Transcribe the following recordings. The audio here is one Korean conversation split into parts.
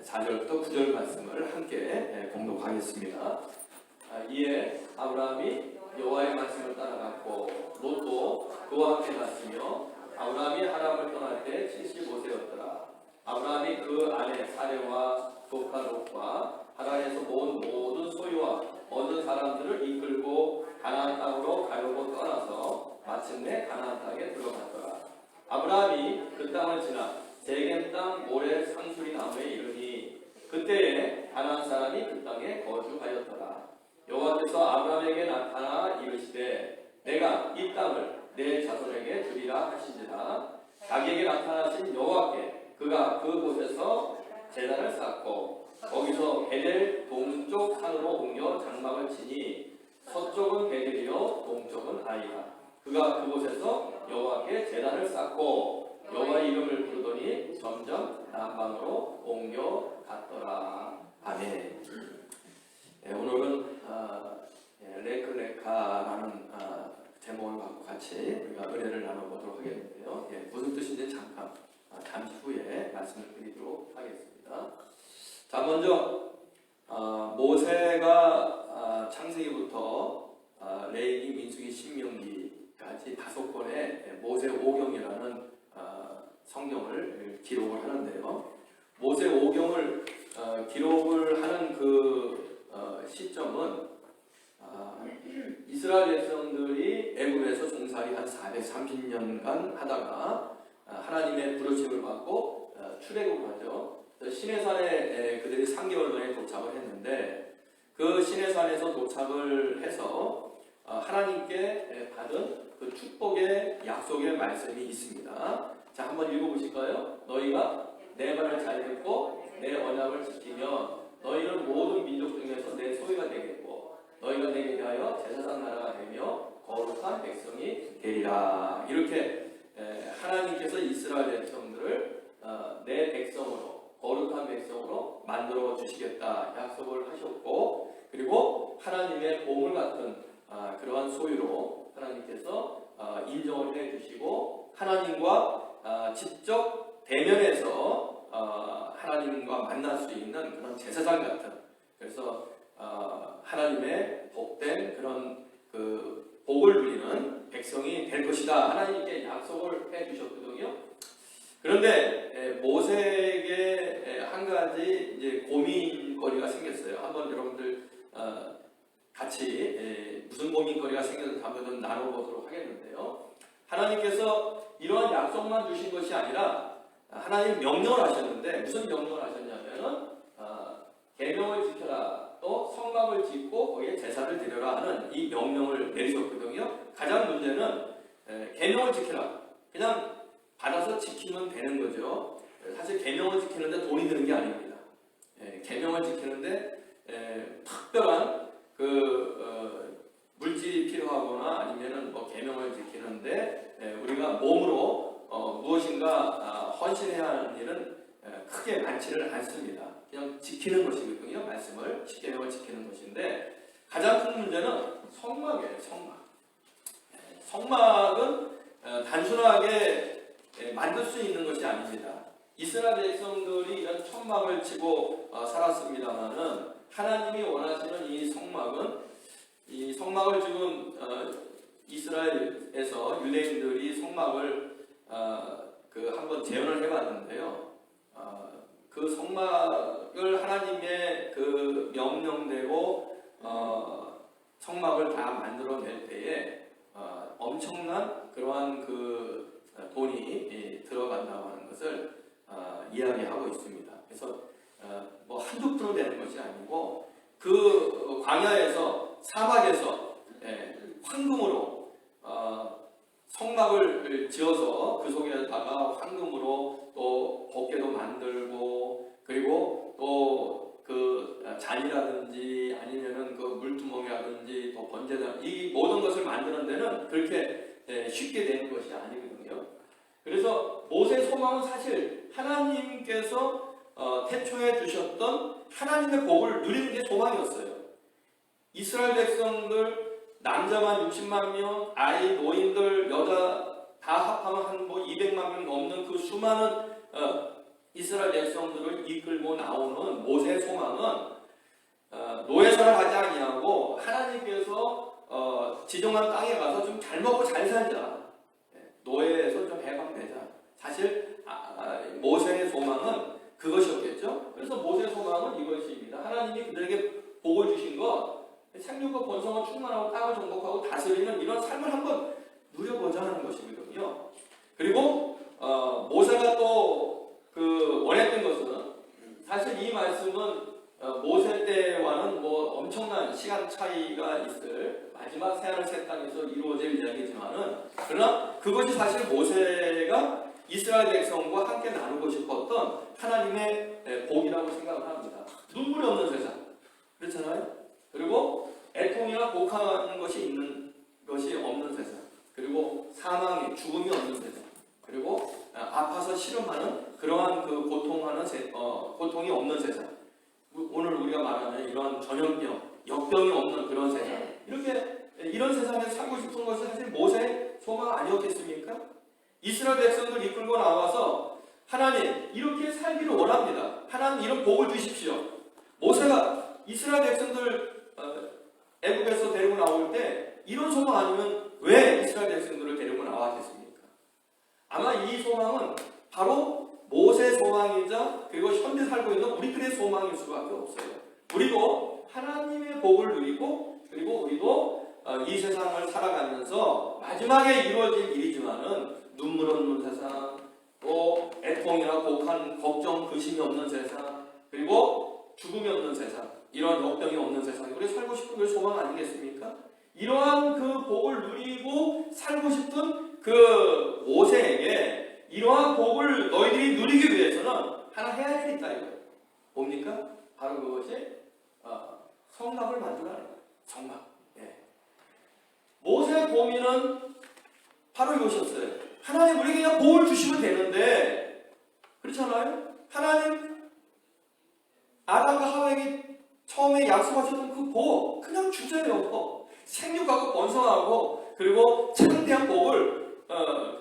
4절부터 9절 말씀을 함께 공독하겠습니다. 이에 아브라함이 여호와의 말씀을 따라갔고 롯도 그와 함께 갔으며 아브라함이 하람을 떠날 때 75세였더라. 아브라함이 그 아내 사레와 조카 롯과 하란에서 모은 모든 소유와 얻은 사람들을 이끌고 가나안 땅으로 가려고 떠나서 마침내 가나안 땅에 들어갔더라. 아브라함이 그 땅을 지나 세겜 땅 모래 상수리 나무에 이르니 그때에 가나안 사람이 그 땅에 거주하였더라. 여호와께서 아브라함에게 나타나 이르시되 내가 이 땅을 내 자손에게 주리라 하시니라. 자기에게 나타나신 여호와께 그가 그곳에서 제단을 쌓고 거기서 베델 동쪽 산으로 옮겨 장막을 치니 서쪽은 베델이요 동쪽은 아이라. 그가 그곳에서 여호와께 제단을 쌓고 여호와의 이름을 부르더니 점점 남방으로 옮겨 갔더라. 아멘. 오늘은 레크레카라는 제목을 갖고 같이 우리가 은혜를 나눠보도록 하겠는데요. 무슨 뜻인지 잠시 후에 말씀을 드리도록 하겠습니다. 자, 먼저 모세가 창세기부터 레위기, 민수기, 신명기까지 5권의 모세 오경이라는 성경을 기록을 하는데요. 모세 오경을 기록을 하는 그 시점은 이스라엘 백성들이 애굽에서 종살이 한 430년간 하다가 하나님의 부르심을 받고 출애굽을 하죠. 시내산에 그들이 3개월 만에 도착을 했는데 그 시내산에서 도착을 해서 하나님께 받은 그 축복의 약속의 말씀이 있습니다. 자, 한번 읽어보실까요? 너희가 내 말을 잘 듣고 내 언약을 지키면 너희는 모든 민족 중에서 내 소유가 되겠고 너희가 내게 대하여 제사장 나라가 되며 거룩한 백성이 되리라. 이렇게 하나님께서 이스라엘 백성들을 내 백성으로 거룩한 백성으로 만들어 주시겠다 약속을 하셨고, 그리고 하나님의 보물 같은 그러한 소유로 하나님께서 인정을 해 주시고 하나님과 직접 대면해서 하나님과 만날 수 있는 그런 제사장 같은, 그래서 하나님의 복된 그런 그 복을 누리는 백성이 될 것이다 하나님께 약속을 해 주셨거든요. 그런데 모세에게 한 가지 이제 고민거리가 생겼어요. 한번 여러분들 같이 무슨 고민거리가 생겼는지 한번 좀 나눠보도록 하겠는데요. 하나님께서 이러한 약속만 주신 것이 아니라 하나님 명령을 하셨는데, 무슨 명령을 하셨냐면은 계명을 지켜라, 또 성막을 짓고 거기에 제사를 드려라 하는 이 명령을 내리셨거든요. 가장 문제는 계명을 지켜라. 그냥 받아서 지키면 되는 거죠. 사실 계명을 지키는데 돈이 드는 게 아닙니다. 계명을 지키는데 특별한 그 물질이 필요하거나 아니면은 뭐 계명을 지키는데 우리가 몸으로 무엇인가 헌신해야 하는 일은 크게 많지는 않습니다. 그냥 지키는 것이거든요. 말씀을, 십계명을 지키는 것인데, 가장 큰 문제는 성막이에요. 성막은 단순하게 만들 수 있는 것이 아닙니다. 이스라엘 백성들이 이런 천막을 치고 살았습니다만은 하나님이 원하시는 이 성막을 지금 이스라엘에서 유대인들이 성막을 한번 재현을 해봤는데요. 그 성막을 하나님의 그 명령대로 성막을 다 만들어낼 때에 엄청난 그러한 그 돈이 들어간다고 하는 것을 이야기하고 있습니다. 그래서 뭐 한두 푼 되는 것이 아니고 그 광야에서, 사막에서 황금으로 성막을 지어서 그 속에다가 황금으로 또 법궤도 만들고, 그리고 또 그 잔이라든지 아니면은 그 물두멍이라든지 또 번제단, 이 모든 것을 만드는 데는 그렇게 쉽게 되는 것이 아니거든요. 그래서 모세 소망은 사실 하나님께서 태초에 주셨던 하나님의 복을 누리는 게 소망이었어요. 이스라엘 백성들 남자만 60만 명, 아이, 노인들, 여자 다 합하면 한 200만 명 넘는 그 수많은 이스라엘 백성들을 이끌고 나오는 모세의 소망은 노예생활 하지 아니하고 하나님께서 지정한 땅에 가서 좀 잘 먹고 잘 살자. 노예에서 좀 해방되자. 사실 모세의 소망은 그것이었겠죠. 그래서 모세의 소망은 이것입니다. 하나님이 그들에게 복을 주신 것, 생육과 번성을 충만하고 땅을 정복하고 다스리는 이런 삶을 한번 누려보자 하는 것이거든요. 그리고 모세가 또 그 원했던 것은, 사실 이 말씀은 모세 때와는 뭐 엄청난 시간 차이가 있을 마지막 새하늘 새 땅에서 이루어질 이야기지만은, 그러나 그것이 사실 모세가 이스라엘 백성과 함께 나누고 싶었던 하나님의 복이라고 생각을 합니다. 눈물이 없는 세상, 그렇잖아요. 그리고 애통이나 곡하는 것이 있는 것이 없는 세상, 그리고 사망이, 죽음이 없는 세상, 그리고 아파서 씨름하는 그러한 그 고통이 없는 세상, 오늘 우리가 말하는 이런 전염병, 역병이 없는 그런 세상, 이런 세상에 살고 싶은 것이 사실 모세의 소망 아니었겠습니까? 이스라엘 백성들 이끌고 나와서 하나님 이렇게 살기를 원합니다. 하나님 이런 복을 주십시오. 모세가 이스라엘 백성들 애굽에서 데리고 나올 때 이런 소망 아니면 왜 이스라엘 백성들을 데리고 나왔겠습니까? 아마 이 소망은 바로 모세의 소망이자 그리고 현재 살고 있는 우리들의 소망일 수밖에 없어요. 우리도 하나님의 복을 누리고, 그리고 우리도 이 세상을 살아가면서 마지막에 이루어질 일이지만은 눈물 없는 세상, 또 애통이나 곡한 걱정, 근심이 없는 세상, 그리고 죽음이 없는 세상, 이런 역병이 없는 세상에 우리 살고 싶은 그 소망 아니겠습니까? 이러한 그 복을 누리고 살고 싶은 그 모세에게 이러한 복을 너희들이 누리기 위해서는 하나 해야 할 일이 있다 이거예요. 뭡니까? 바로 그것이 성막을 만들라는 거예요. 성막. 예. 모세의 고민은 바로 이것이었어요. 하나님 우리에게 그냥 복을 주시면 되는데, 그렇잖아요? 하나님 아담과 하와에게 처음에 약속하셨던 그 복 그냥 주세요. 생육하고 번성하고 그리고 창대한 복을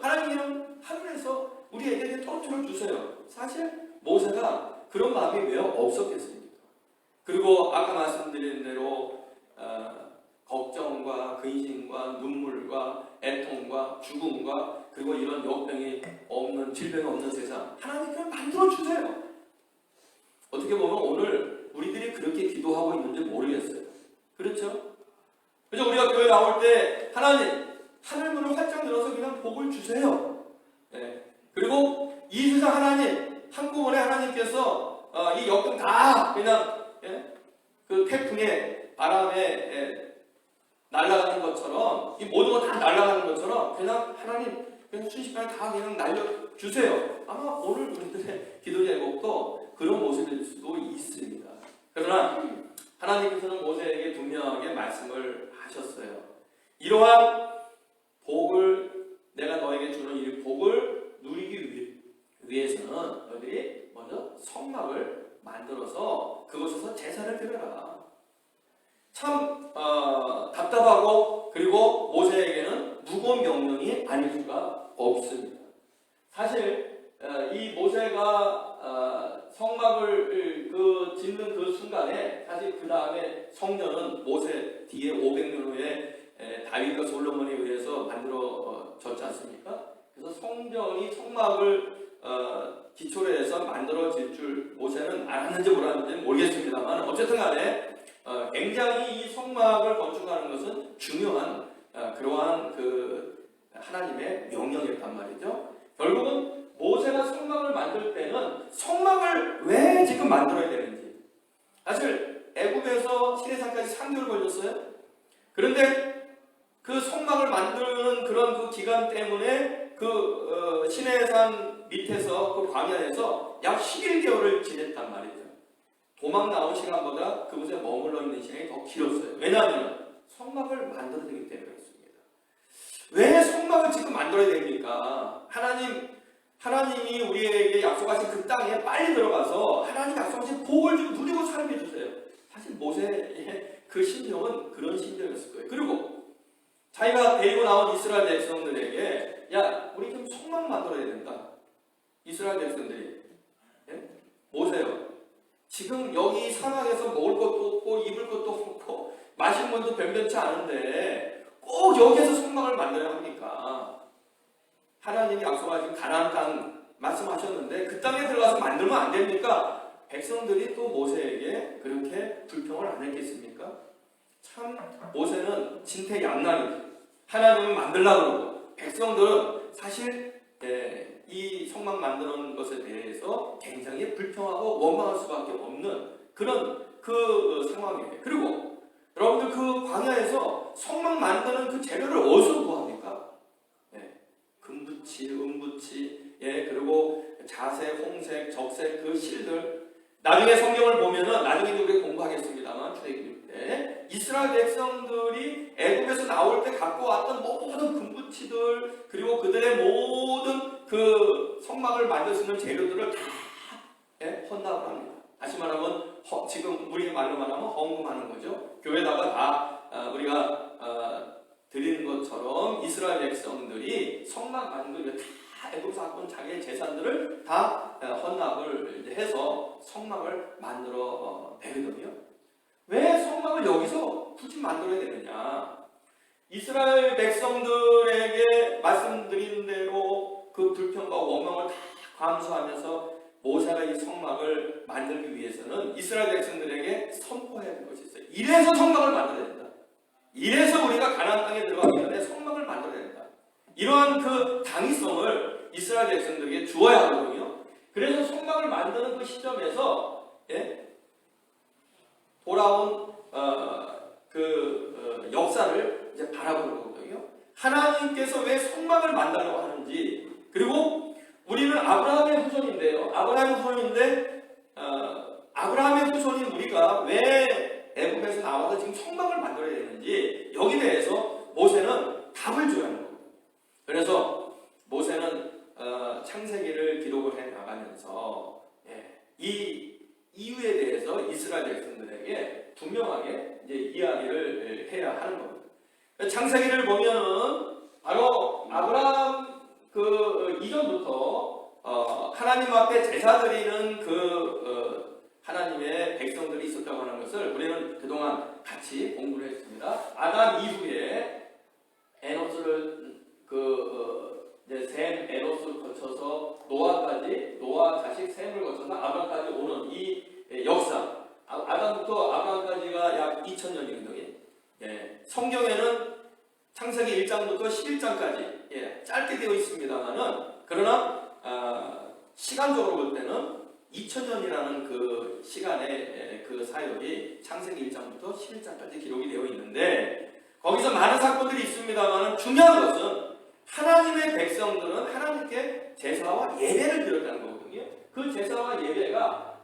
하나님 하늘에서 우리에게 떨어뜨려 주세요. 사실 모세가 그런 마음이 왜 없었겠습니까? 그리고 아까 말씀드린 대로 걱정과 근심과 눈물과 애통과 죽음과 그리고 이런 역병이 없는, 질병이 없는 세상 하나님 그냥 만들어 주세요. 어떻게 보면 오늘 우리들이 그렇게 기도하고 있는지 모르겠어요. 그렇죠? 그래서 우리가 교회 나올 때 하나님 하늘문을 활짝 열어서 그냥 복을 주세요. 네. 그리고 이 세상 하나님 한꺼번에 하나님께서 이 역경 다 그냥 그 태풍에 바람에 날아가는 것처럼, 이 모든 거 다 날아가는 것처럼 그냥 하나님 그냥 순식간에 다 그냥 날려주세요. 아마 오늘 우리들의 기도 제목도 그런 모습일 수도 있습니다. 그러나 하나님께서는 모세에게 분명하게 말씀을 하셨어요. 이러한 복을, 내가 너에게 주는 이 복을 누리기 위해서는 너희들이 먼저 성막을 만들어서 그곳에서 제사를 드려라. 참 답답하고 그리고 모세에게는 무거운 명령이 아닐 수가 없습니다. 사실 이 모세가 성막을 짓는 그 순간에, 사실 그 다음에 성전은 모세 뒤에 500년 후에 다윗과 솔로몬에 의해서 만들어졌지 않습니까? 그래서 성막을 기초로 해서 만들어질 줄 모세는 알았는지 몰랐는지 모르겠습니다만, 어쨌든 간에 굉장히 이 성막을 건축하는 것은 중요한 그러한 그 하나님의 명령이었단 말이죠. 결국은 모세가 성막을 만들 때는 성막을 왜 지금 만들어야 되는지, 사실 애굽에서 시내산까지 3개월 걸렸어요. 그런데 그 성막을 만드는 그런 그 기간 때문에 그 시내산 밑에서 그 광야에서 약 11개월을 지냈단 말이죠. 도망 나온 시간보다 그곳에 머물러 있는 시간이 더 길었어요. 왜냐하면 성막을 만들어야 되기 때문이었습니다. 왜 성막을 지금 만들어야 됩니까? 하나님이 우리에게 약속하신 그 땅에 빨리 들어가서 하나님 약속하신 복을 좀 누리고 살게 해주세요. 사실 모세의 그 심정은 그런 심정이었을 거예요. 그리고 자기가 데리고 나온 이스라엘 백성들에게, 야, 우리 좀 성막 만들어야 된다. 이스라엘 백성들이 보세요. 지금 여기 상황에서 먹을 것도 없고 입을 것도 없고 마실 것도 변변치 않은데 꼭 여기에서 성막을 만들어야 합니까? 하나님이 약속하신 가나안 땅 말씀하셨는데 그 땅에 들어가서 만들면 안 됩니까? 백성들이 또 모세에게 그렇게 불평을 안 했겠습니까? 참 모세는 진퇴양난이죠. 하나님은 만들라고 그러고 백성들은 사실 이 성막 만드는 것에 대해서 굉장히 불평하고 원망할 수밖에 없는 그런 그 상황이에요. 그리고 여러분들 그 광야에서 성막 만드는 그 재료를 어디서 구합니까? 금붙이, 은붙이, 그리고 자색, 홍색, 적색 그 실들. 나중에 성경을 보면은 나중에 우리 공부하겠습니다만 출애굽기 때 이스라엘 백성들이 애굽에서 나올 때 갖고 왔던 모든 금붙이들 그리고 그들의 모든 그 성막을 만들 수 있는 재료들을 다 헌납을 합니다. 다시 말하면 지금 우리 말로 말하면 헌금하는 거죠. 교회다가 다 우리가 드리는 것처럼 이스라엘 백성들이 성막 만들고 다 애굽에서 갖고 온 자기의 재산들을 다 헌납을 해서 성막을 만들어 내거든요. 왜 성막을 여기서 굳이 만들어야 되느냐? 이스라엘 백성들에게 말씀드린 대로 그 불평과 원망을 다 감수하면서 모세가 이 성막을 만들기 위해서는 이스라엘 백성들에게 선포해야 할 것이 있어요. 이래서 성막을 만들어야 된다. 이래서 우리가 가나안 땅에 들어가기 전에 성막을 만들어야 된다. 이러한 그 당위성을 이스라엘 백성들에게 주어야 하거든요. 그래서 성막을 만드는 그 시점에서 돌아온 역사를 이제 바라보는 거거든요. 하나님께서 왜 성막을 만들려고 하는지, 그리고 우리는 아브라함의 후손인데요. 아브라함의 후손인 우리가 왜 애굽에서 나와서 지금 성막을 만들어야 되는지 여기에 대해서 모세는 답을 줘야 하는 겁니다. 그래서 모세는 창세기를 기록을 해 나가면서 이 이유에 대해서 이스라엘 백성들에게 분명하게 이제 이야기를 해야 하는 겁니다. 창세기를 보면은 바로 아브라함 그 이전부터 하나님 앞에 제사 드리는 하나님의 백성들이 있었다고 하는 것을 우리는 그동안 같이 공부를 했습니다. 아담 이후에 에노스를 셈, 에노스를 거쳐서 노아 자식 셈을 거쳐서 아브람까지 오는 이 역사. 아담부터 아브람까지가 약 2000년이거든요. 성경에는 창세기 1장부터 11장까지 짧게 되어 있습니다만은 그러나 시간적으로 볼 때는 2000년이라는 그 시간의 그 사역이 창세기 1장부터 11장까지 기록이 되어 있는데 거기서 많은 사건들이 있습니다만 중요한 것은 하나님의 백성들은 하나님께 제사와 예배를 드렸다는 거거든요. 그 제사와 예배가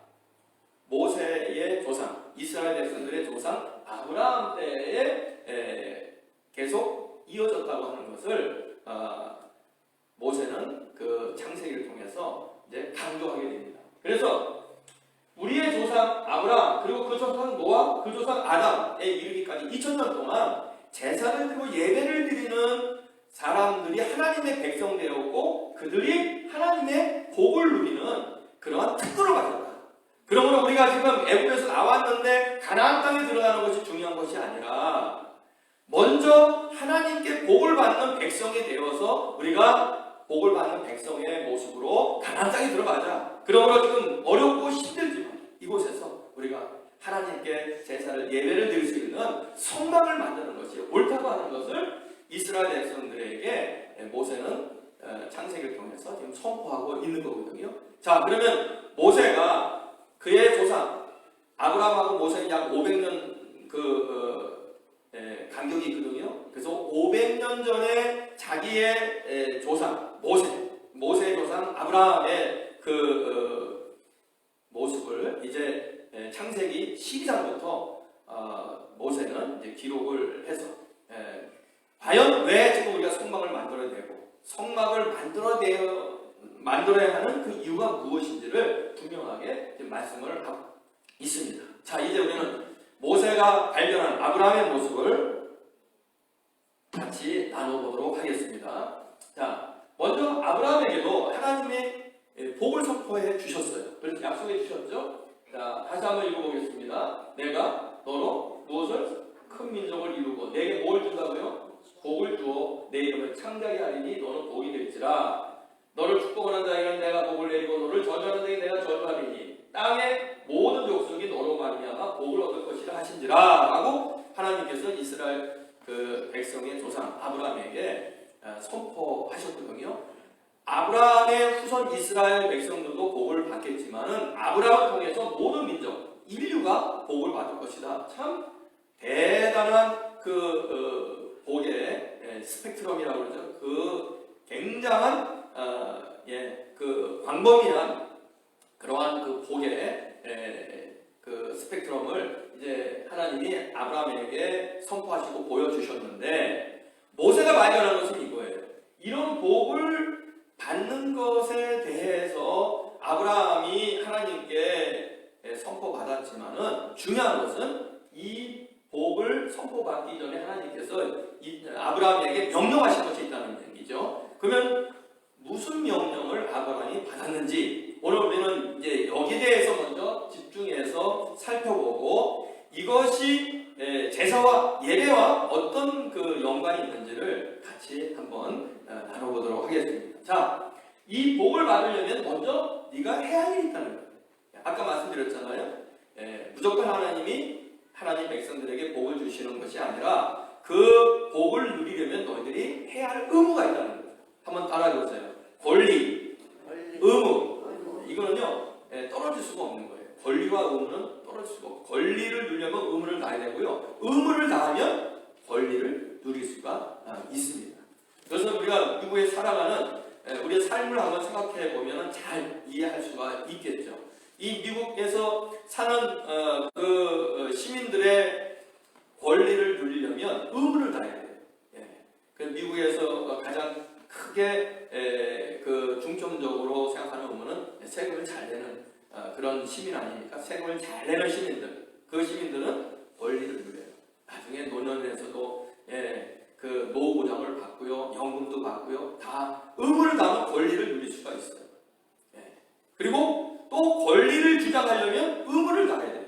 모세의 조상, 이스라엘 백성들의 조상 아브라함 때에 계속 이어졌다고 하는 것을 모세는 그 창세기를 통해서 이제 강조하게 됩니다. 그래서 우리의 조상 아브라함 그리고 그 조상 노아 그 조상 아담에 이르기까지 2000년 동안 제사를 드리고 예배를 드리는 사람들이 하나님의 백성 되었고 그들이 하나님의 복을 누리는 그러한 특권을 가졌다. 그러므로 우리가 지금 애굽에서 나왔는데 가나안 땅에 들어가는 것이 중요한 것이 아니라 먼저 하나님께 복을 받는 백성이 되어서 우리가 복을 받는 백성의 모습으로 가나안 땅에 들어가자. 그러므로 지금 어렵고 힘들지만 이곳에서 우리가 하나님께 제사를 예배를 드릴 수 있는 성막을 만드는 것이 옳다고 하는 것을 이스라엘 백성들에게 모세는 창세기를 통해서 지금 선포하고 있는 거거든요. 자, 그러면 모세가 그의 조상 아브라함하고 모세는 약 500년 간격이 있거든요. 그래서 500년 전에 자기의 조상 모세의 조상 아브라함의 모습을 이제 창세기 12장부터 모세는 이제 기록을 해서 과연 왜 지금 우리가 성막을 만들어야 되고 성막을 만들어야 하는 그 이유가 무엇인지를 분명하게 말씀을 하고 있습니다. 자, 이제 우리는 모세가 발견한 아브라함의 모습을 같이 나눠보도록 하겠습니다. 자, 먼저 아브라함에게도 하나님의 복을 선포 선포해 주셨어요. 그래서 약속해 주셨죠. 자, 다시 한번 읽어보겠습니다. 내가 너로 무엇을? 큰 민족을 이루고 내게 뭘 준다고요? 복을 주어 내 이름을 창대하게 하리니 너는 복이 될지라. 너를 축복하는 자에게는 내가 복을 내리고 너를 저주하는 자에게 내가 저주하리니 땅의 모든 족속이 너로 말미암아 복을 얻을 것이라 하신지라. 라고 하나님께서 이스라엘 그 백성의 조상 아브라함에게 선포하셨거든요. 아브라함의 후손 이스라엘 백성들도 복을 받겠지만은 아브라함을 통해서 모든 민족, 인류가 복을 받을 것이다. 참 대단한 복의 스펙트럼이라고 그러죠. 그 굉장한 그 광범위한 그러한 그 복의 그 스펙트럼을 이제 하나님이 아브라함에게 선포하시고 보여주셨는데, 모세가 발견한 것은 이거예요. 이런 복을 받는 것에 대해서 아브라함이 하나님께 선포받았지만은 중요한 것은 이 복을 선포받기 전에 하나님께서 아브라함에게 명령하신 것이 있다는 얘기죠. 그러면 무슨 명령을 아브라함이 받았는지 오늘 우리는 이제 여기에 대해서 먼저 집중해서 살펴보고, 이것이 제사와 예배와 어떤 그 연관이 있는지를 같이 한번 나눠보도록 하겠습니다. 자, 이 복을 받으려면 먼저 네가 해야 할 일이 있다는 거예요. 아까 말씀드렸잖아요. 무조건 하나님 백성들에게 복을 주시는 것이 아니라 그 복을 누리려면 너희들이 해야 할 의무가 있다는 거예요. 한번 따라해보세요. 권리, 의무. 이거는요 떨어질 수가 없는 거예요. 권리와 의무는 떨어질 수가 없고, 권리를 누리려면 의무를 다해야 되고요, 의무를 다하면 권리를 누릴 수가 있습니다. 그래서 우리가 미국에 살아가는 우리의 삶을 한번 생각해 보면 잘 이해할 수가 있겠죠. 이 미국에서 사는 그 시민들의 권리를 누리려면 의무를 다해야 돼요. 그 미국에서 가장 크게 그 중점적으로 생각하는 의무는 세금을 잘 내는 그런 시민 아닙니까? 세금을 잘 내는 시민들, 그 시민들은 권리를 누려요. 나중에 노년에서도 그 노후보장을 받고요, 연금도 받고요, 다 의무를 다하면 권리를 누릴 수가 있어요. 그리고 또 권리를 주장하려면 의무를 다해야 돼요.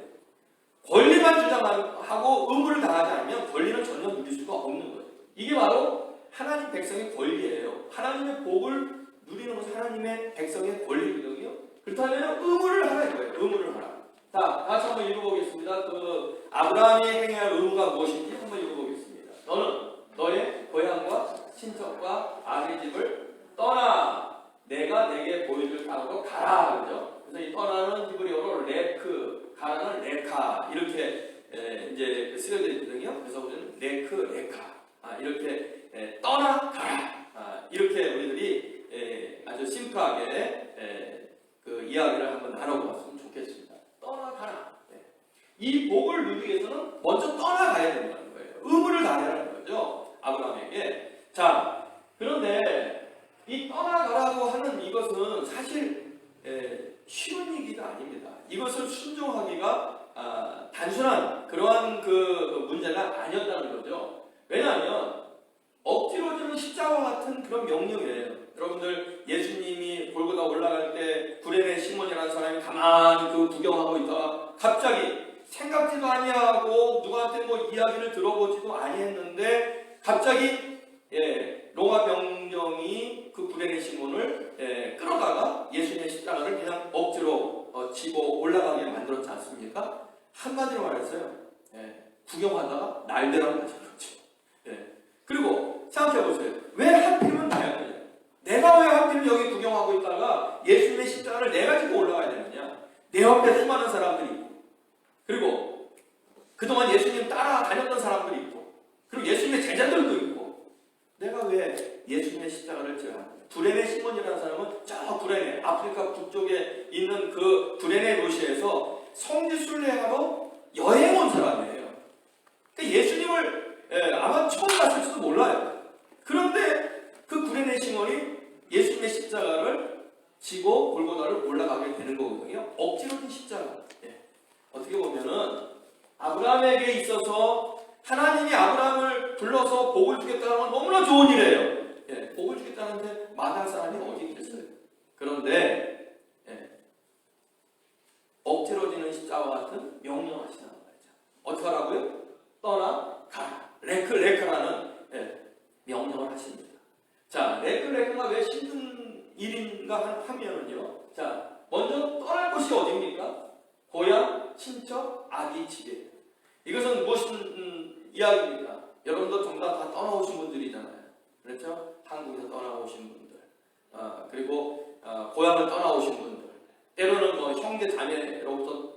권리만 주장하고 의무를 다하지 않으면 권리는 전혀 누릴 수가 없는 거예요. 이게 바로 하나님 백성의 권리예요. 하나님의 복을 누리는 것은 하나님의 백성의 권리거든요. 그렇다면 의무를 하라 이거예요. 의무를 하라. 자, 다시 한번 읽어보겠습니다. 그 아브라함이 행해야 할 의무가 무엇인지 한번 읽어보겠습니다. 너는 너의 고향과 친척과 아내 집을 떠나 내가 내게 보여줄 땅으로 가라. 그죠? 그래서 이 떠나는 히브리어로 레크, 가라는 레카 이렇게 이제 쓰여져 있거든요. 그래서 우리는 레카 이렇게 떠나 가라. 이렇게 우리들이 아주 심플하게 그 이야기를 한번 나눠보았으면 좋겠습니다. 떠나가라. 이 복을 누리기 위해서는 먼저 떠나가야 된다는 거예요. 의무를 다하라는 거죠, 아브라함에게. 자, 그런데 이 떠나가라고 하는 이것은 사실 쉬운 얘기가 아닙니다. 이것을 순종하기가 단순한 그러한 그 문제가 아니었다는 거죠. 왜냐하면 억지로 주는 십자가 같은 그런 명령이에요. 여러분들 예수님이 골고다 올라갈 때 구레네 시몬이라는 사람이 가만히 그 구경하고 있다가 갑자기 생각지도 아니하고 누구한테 뭐 이야기를 들어보지도 아니했는데 갑자기 로마 병정이 그 구레네 시몬을 끌어다가 예수님의 십자가를 그냥 억지로 지고 올라가게 만들었지 않습니까? 한마디로 말했어요. 구경하다가 날대라고 하죠. 그리고 생각해보세요. 왜 하필이면 나야 되냐? 내가 왜 하필 여기 구경하고 있다가 예수님의 십자가를 내가 지고 올라가야 되느냐? 내 옆에 수많은 사람들이 있고, 그리고 그동안 예수님 따라다녔던 사람들이 있고, 그리고 예수님의 제자들도 있고, 내가 왜 예수님의 십자가를 져야 하느냐? 구레네 시몬이라는 사람은 저 구레네, 아프리카 북쪽에 있는 그 구레네 도시에서 성지순례하러 여행 온 사람이에요. 그러니까 예수님을 아마 처음 봤을지도 몰라요. 그런데 그 구레네 시몬이 예수님의 십자가를 지고 골고다를 올라가게 되는 거거든요. 억지로 진 십자가. 어떻게 보면은 아브라함에게 있어서 하나님이 아브라함을 불러서 복을 주겠다는 건 너무나 좋은 일이에요. 복을 주겠다는데 마다할 사람이 어디 있겠어요? 그런데 어디입니까? 고향, 친척, 아기 집이에요. 이것은 무슨 이야기입니까? 여러분도 정답 다 떠나오신 분들이잖아요. 그렇죠? 한국에서 떠나오신 분들, 그리고 고향을 떠나오신 분들, 때로는 뭐 형제 자매로부터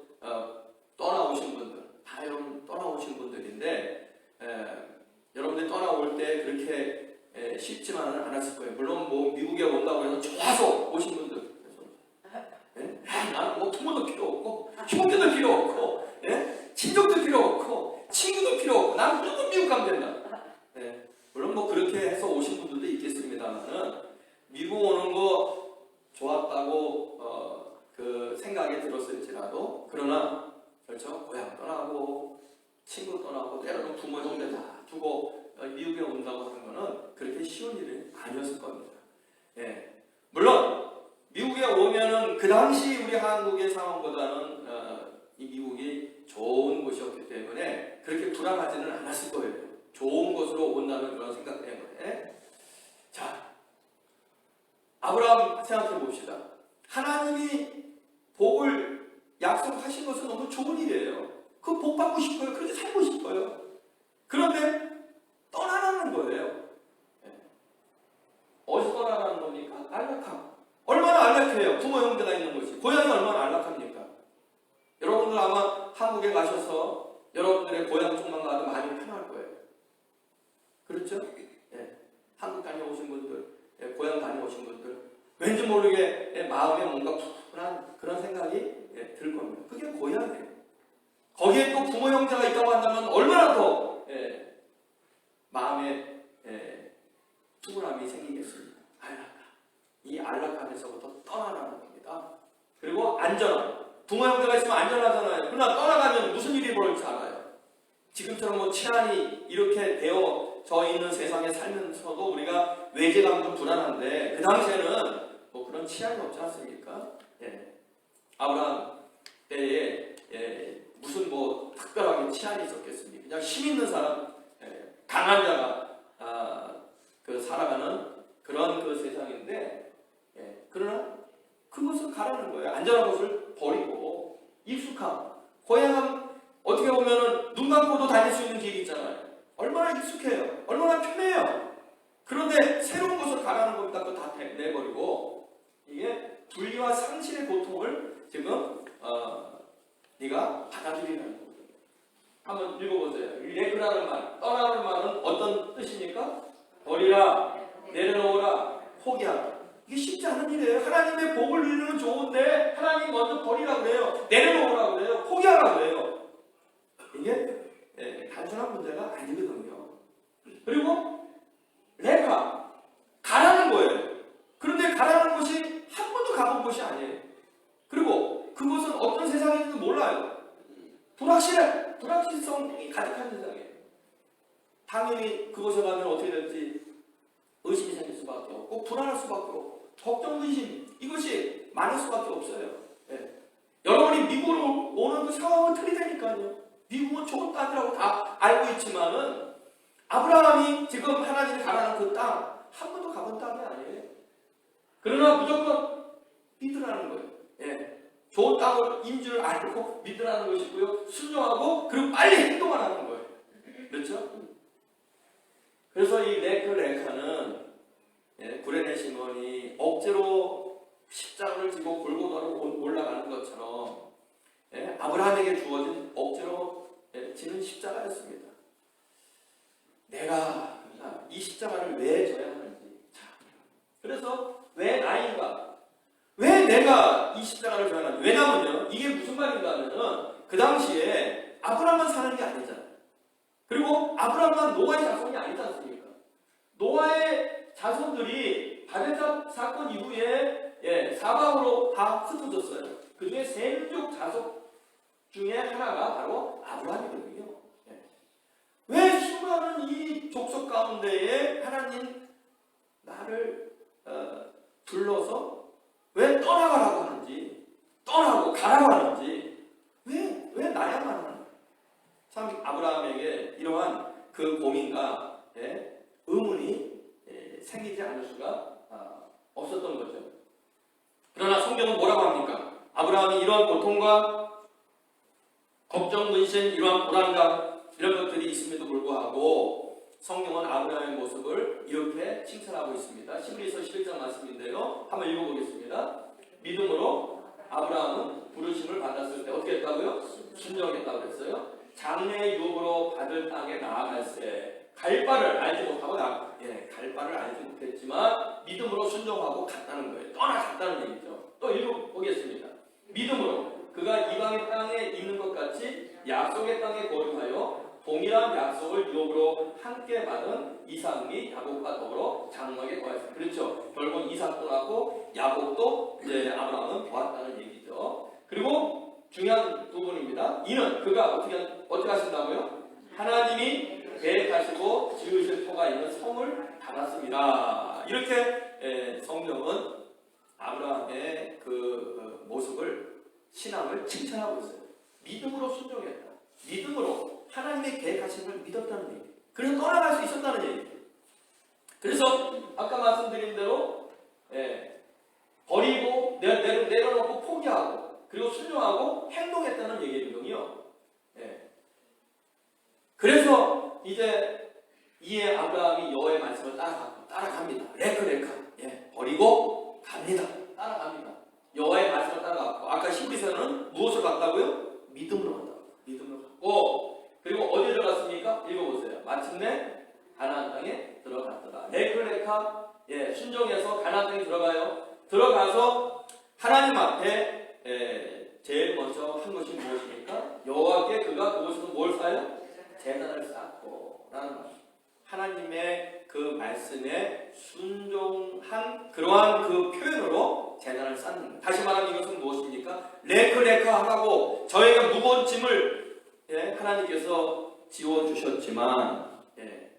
떠나오신 분들, 다 여러분 떠나오신 분들인데, 여러분들이 떠나올 때 그렇게 쉽지만은 않았을 거예요. 물론 뭐 미국에 온다고 해서 좋아서 오신 분들, 나는 뭐 부모도 필요 없고 형제도 필요 없고 친족도 필요 없고 친구도 필요 없고 나는 무조건 미국 가면 된다. 물론 뭐 그렇게 해서 오신 분들도 있겠습니다만은 미국 오는 거 좋았다고 그 생각이 들었을지라도, 그러나 그렇죠, 고향 떠나고 친구 떠나고 때로는 부모 형제 다 두고 미국에 온다고 하는 거는 그렇게 쉬운 일이 아니었을 겁니다. 물론 미국에 오면은 그 당시 우리 한국의 상황보다는 이 미국이 좋은 곳이었기 때문에 그렇게 불안하지는 않았을 거예요. 좋은 곳으로 온다는 그런 생각 때문에. 자, 아브라함 생각해 봅시다. 하나님이 복을 약속하신 것은 너무 좋은 일이에요. 그 복 받고 싶어요. 그렇게 살고 싶어요. 그런데 떠나라는 거예요. 어디서 떠나라는 겁니까? 안락함. 얼마나 안락해요. 부모 형제가 있는 곳이. 고향이 얼마나 안락합니까? 여러분들 아마 한국에 가셔서 여러분들의 고향 쪽만 가도 많이 편할 거예요. 그렇죠? 한국 다녀오신 분들, 고향 다녀오신 분들, 왠지 모르게 마음에 뭔가 푸근한 그런 생각이 들 겁니다. 그게 고향이에요. 거기에 또 부모 형제가 있다고 한다면 얼마나 더 마음에 푸근함이 생기겠습니까? 안락함. 이 안락함에서부터 떠나라는 겁니다. 그리고 안전함. 부모 형제가 있으면 안전하잖아요. 그러나 떠나가면 무슨 일이 벌어질지 알아요. 지금처럼 뭐 치안이 이렇게 되어져 있는 세상에 살면서도 우리가 외재감도 불안한데, 그 당시에는 뭐 그런 치안이 없지 않습니까? 아브라함 때에 무슨 뭐 특별하게 치안이 있었겠습니까? 그냥 힘 있는 사람, 강한 자가 그 살아가는 그런 그 세상인데, 그러나 그것을 가라는 거예요. 안전한 것을 버리고 익숙함, 고향은 어떻게 보면은 눈 감고도 다닐 수 있는 길이 있잖아요. 얼마나 익숙해요. 얼마나 편해요. 그런데 새로운 곳을 가라는 겁니다. 그거 다 내버리고. 이게 분리와 상실의 고통을 지금 네가 받아들이라는 거예요. 한번 읽어보세요. 레그라는 말, 떠나는 말은 어떤 뜻입니까? 버리라, 내려놓으라, 포기하라. 이게 쉽지 않은 일이에요. 하나님의 복을 누리는 건 좋은데 하나님 먼저 버리라고 그래요. 내려놓으라고 그래요. 포기하라고 그래요. 이게 단순한 문제가 아니거든요. 그리고 레카, 가라는 거예요. 그런데 가라는 곳이 한 번도 가본 곳이 아니에요. 그리고 그곳은 어떤 세상인지도 몰라요. 불확실성이 가득한 세상이에요. 당연히 그곳에 가면 어떻게 될지 의심이 생길 수밖에 없고 불안할 수밖에 없고 걱정, 의심, 이것이 많을 수밖에 없어요. 여러분이 미국으로 오는 그 상황은 틀리다니까요. 미국은 좋은 땅이라고 다 알고 있지만은 아브라함이 지금 하나님이 가라는 그 땅 한 번도 가본 땅이 아니에요. 그러나 무조건 믿으라는 거예요. 좋은 땅인 줄 알고 믿으라는 것이고요. 순종하고 그리고 빨리 행동하라는 거예요. 그렇죠? 그래서 이 레카는 구레네 시몬이 억지로 십자가를 지고 골고다로 올라가는 것처럼 아브라함에게 주어진 억지로 지는 십자가였습니다. 내가 이 십자가를 왜 져야 하는지. 그래서 왜 나인가? 왜 내가 이 십자가를 져야 하는지. 왜냐면요, 이게 무슨 말인가 하면은 그 당시에 아브라함만 사는 게 아니잖아요. 그리고 아브라함만 노아의 자손이 아니지 않습니까? 노아의 자손들이 바벨탑 사건 이후에 사방으로 다 흩어졌어요. 그 중에 셈족 자손 중에 하나가 바로 아브라함이거든요. 왜 수많은 이 족속 가운데에 하나님 나를 불러서 왜 떠나가라고 하는지, 떠나고 가라고 하는지, 왜 나야만 하는지. 참 아브라함에게 이러한 그 고민과 의문이 생기지 않을 수가 없었던 거죠. 그러나 성경은 뭐라고 합니까? 아브라함 아브라함이 이러한 고통과 걱정, 근심, 이러한 불안감 이런 것들이 있음에도 불구하고 성경은 아브라함의 모습을 이렇게 칭찬하고 있습니다. 히브리서 11장 말씀인데요. 한번 읽어보겠습니다. 믿음으로 아브라함은 부르심을 받았을 때 어떻게 했다고요? 순종했다고 그랬어요. 장래의 유업으로 받을 땅에 나아갈새 갈 바를 알지 못하고 갈 바를 알지 못했지만 믿음으로 순종하고 갔다는 거예요. 떠나갔다는 얘기죠. 또 읽어보겠습니다. 믿음으로 그가 이방의 땅에 있는 것 같이 약속의 땅에 거류하여 동일한 약속을 유업으로 함께 받은 이삭 및 야곱과 더불어 장막에 거했습니다. 그렇죠. 결국 이삭도 낳고 야곱도 이제 아브라함은 보았다는 얘기죠. 그리고 중요한 부분입니다. 이는 그가 어떻게 하신다고요? 하나님이 계획하시고 지으실 터가 있는 성을 받았습니다. 이렇게 성경은 아브라함의 그 모습을 신앙을 칭찬하고 있어요. 믿음으로 순종했다. 믿음으로 하나님의 계획하신 걸 믿었다는 얘기. 그래서 떠나갈 수 있었다는 얘기. 그래서 아까 말씀드린 대로 버리고 내려놓고 포기하고 그리고 순종하고 행동했다는 얘기거든요. 그래서 이제 이에 아브라함이 여호와의 말씀을 따라갑니다. 레카 버리고 갑니다. 따라갑니다. 여호와의 말씀을 따라갔고 아까 히브리서는 무엇을 갔다고요? 믿음으로 간다고. 믿음으로 갔고 그리고 어디에 들어갔습니까? 읽어보세요. 마침내 가나안 땅에 들어갔더라. 레카 순종해서 가나안 땅에 들어가요. 들어가서 하나님 앞에 제일 먼저 한 것이 무엇입니까? 여호와께 그가 그곳에서 뭘 쌓아요? 제단을 쌓고 라는 말. 하나님의 그 말씀에 순종한 그러한 그 표현으로 제단을 쌓는 것. 다시 말하면 이것은 무엇입니까? 레카 하라고 저에게 무거운 짐을 하나님께서 지워주셨지만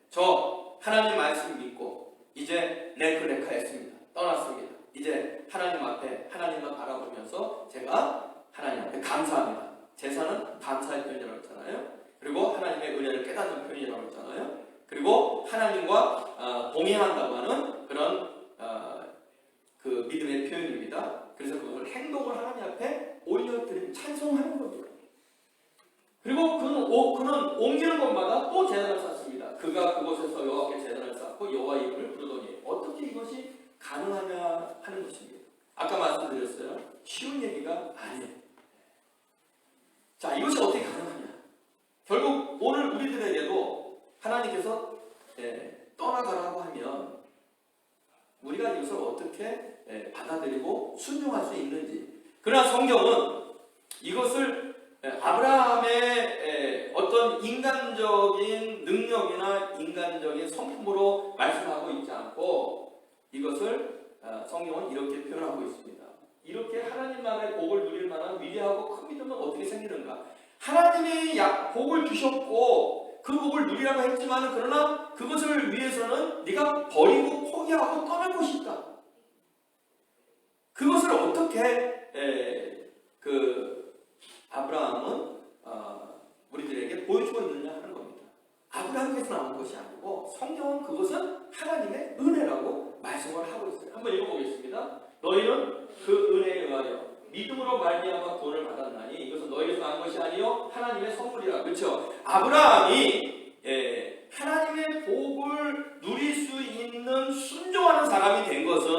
저 하나님 말씀 믿고 이제 레카 했습니다. 떠났습니다. 이제 하나님 앞에 하나님만 바라보면서 제가 하나님 앞에 감사합니다. 제사는 감사의 표현이라고 했잖아요. 그리고 하나님의 은혜를 깨닫는 표현이라고 했잖아요. 그리고 하나님과 동행한다고 하는 그런 그 믿음의 표현입니다. 그래서 그걸 행동을 하나님 앞에 올려드리는 찬송하는 겁니다. 그리고 그는 옮기는 곳마다 또 제단을 쌓습니다. 그가 그곳에서 여호와께 제단을 쌓고 여호와 이름을 부르더니 어떻게 이것이 가능하냐 하는 것입니다. 아까 말씀드렸어요. 쉬운 얘기가 아니에요. 자, 이것이 어떻게 가능하냐? 결국 오늘 우리들에게도 하나님께서 떠나가라고 하면 우리가 이것을 어떻게 받아들이고 순종할 수 있는지. 그러나 성경은 이것을 아브라함의 어떤 인간적인 능력이나 인간적인 성품으로 말씀하고 있지 않고 이것을 성경은 이렇게 표현하고 있습니다. 이렇게 하나님만의 복을 누릴 만한 위대하고 큰 믿음은 어떻게 생기는가? 하나님이 복을 주셨고 그 복을 누리라고 했지만 그러나 그것을 위해서는 네가 버리고 포기하고 떠날 것이 있다. 그것을 어떻게 아브라함은 우리들에게 보여주고 있느냐 하는 겁니다. 아브라함에서 나온 것이 아니고 성경은 그것은 하나님의 은혜라고 말씀을 하고 있어요. 한번 읽어보겠습니다. 너희는 그 은혜에 의하여 믿음으로 말미암아 구원을 받았나니 이것은 너희에서 난 것이 아니요 하나님의 선물이라. 그렇죠? 아브라함이 하나님의 복을 누릴 수 있는 순종하는 사람이 된 것은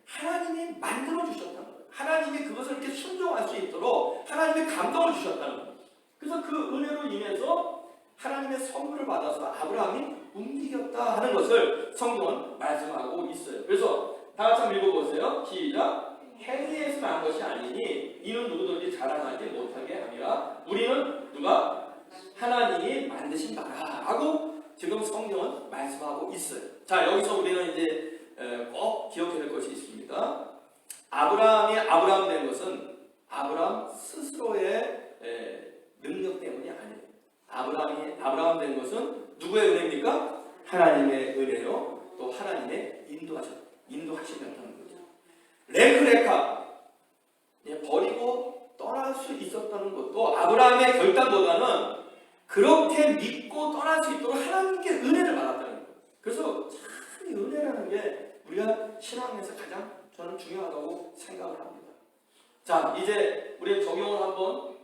하나님이 만들어 주셨다는 거예요. 하나님이 그것을 이렇게 순종할 수 있도록 하나님의 감동을 주셨다는 거예요. 그래서 그 은혜로 인해서 하나님의 선물을 받아서 아브라함이 움직였다 하는 것을 성경은 말씀하고 있어요. 그래서 다 같이 한번 읽어보세요. 시작. 행위에서 난 것이 아니니 이는 누구든지 자랑하지 못하게 함이라. 우리는 누가? 하나님이 만드신 바라 하고 지금 성경은 말씀하고 있어요. 자, 여기서 우리는 이제 꼭 기억해야 될 것이 있습니다. 아브라함이 아브라함 된 것은 아브라함 스스로의 능력 때문이 아니에요. 아브라함 된 것은 누구의 은혜입니까? 하나님의 은혜요. 또 하나님의 인도하시겠다는 거죠. 레카 버리고 떠날 수 있었다는 것도 아브라함의 결단보다는 그렇게 믿고 떠날 수 있도록 하나님께 은혜를 받았다는 거예요. 그래서 참 은혜라는 게 우리가 신앙에서 가장 저는 중요하다고 생각을 합니다. 자, 이제 우리 적용을 한번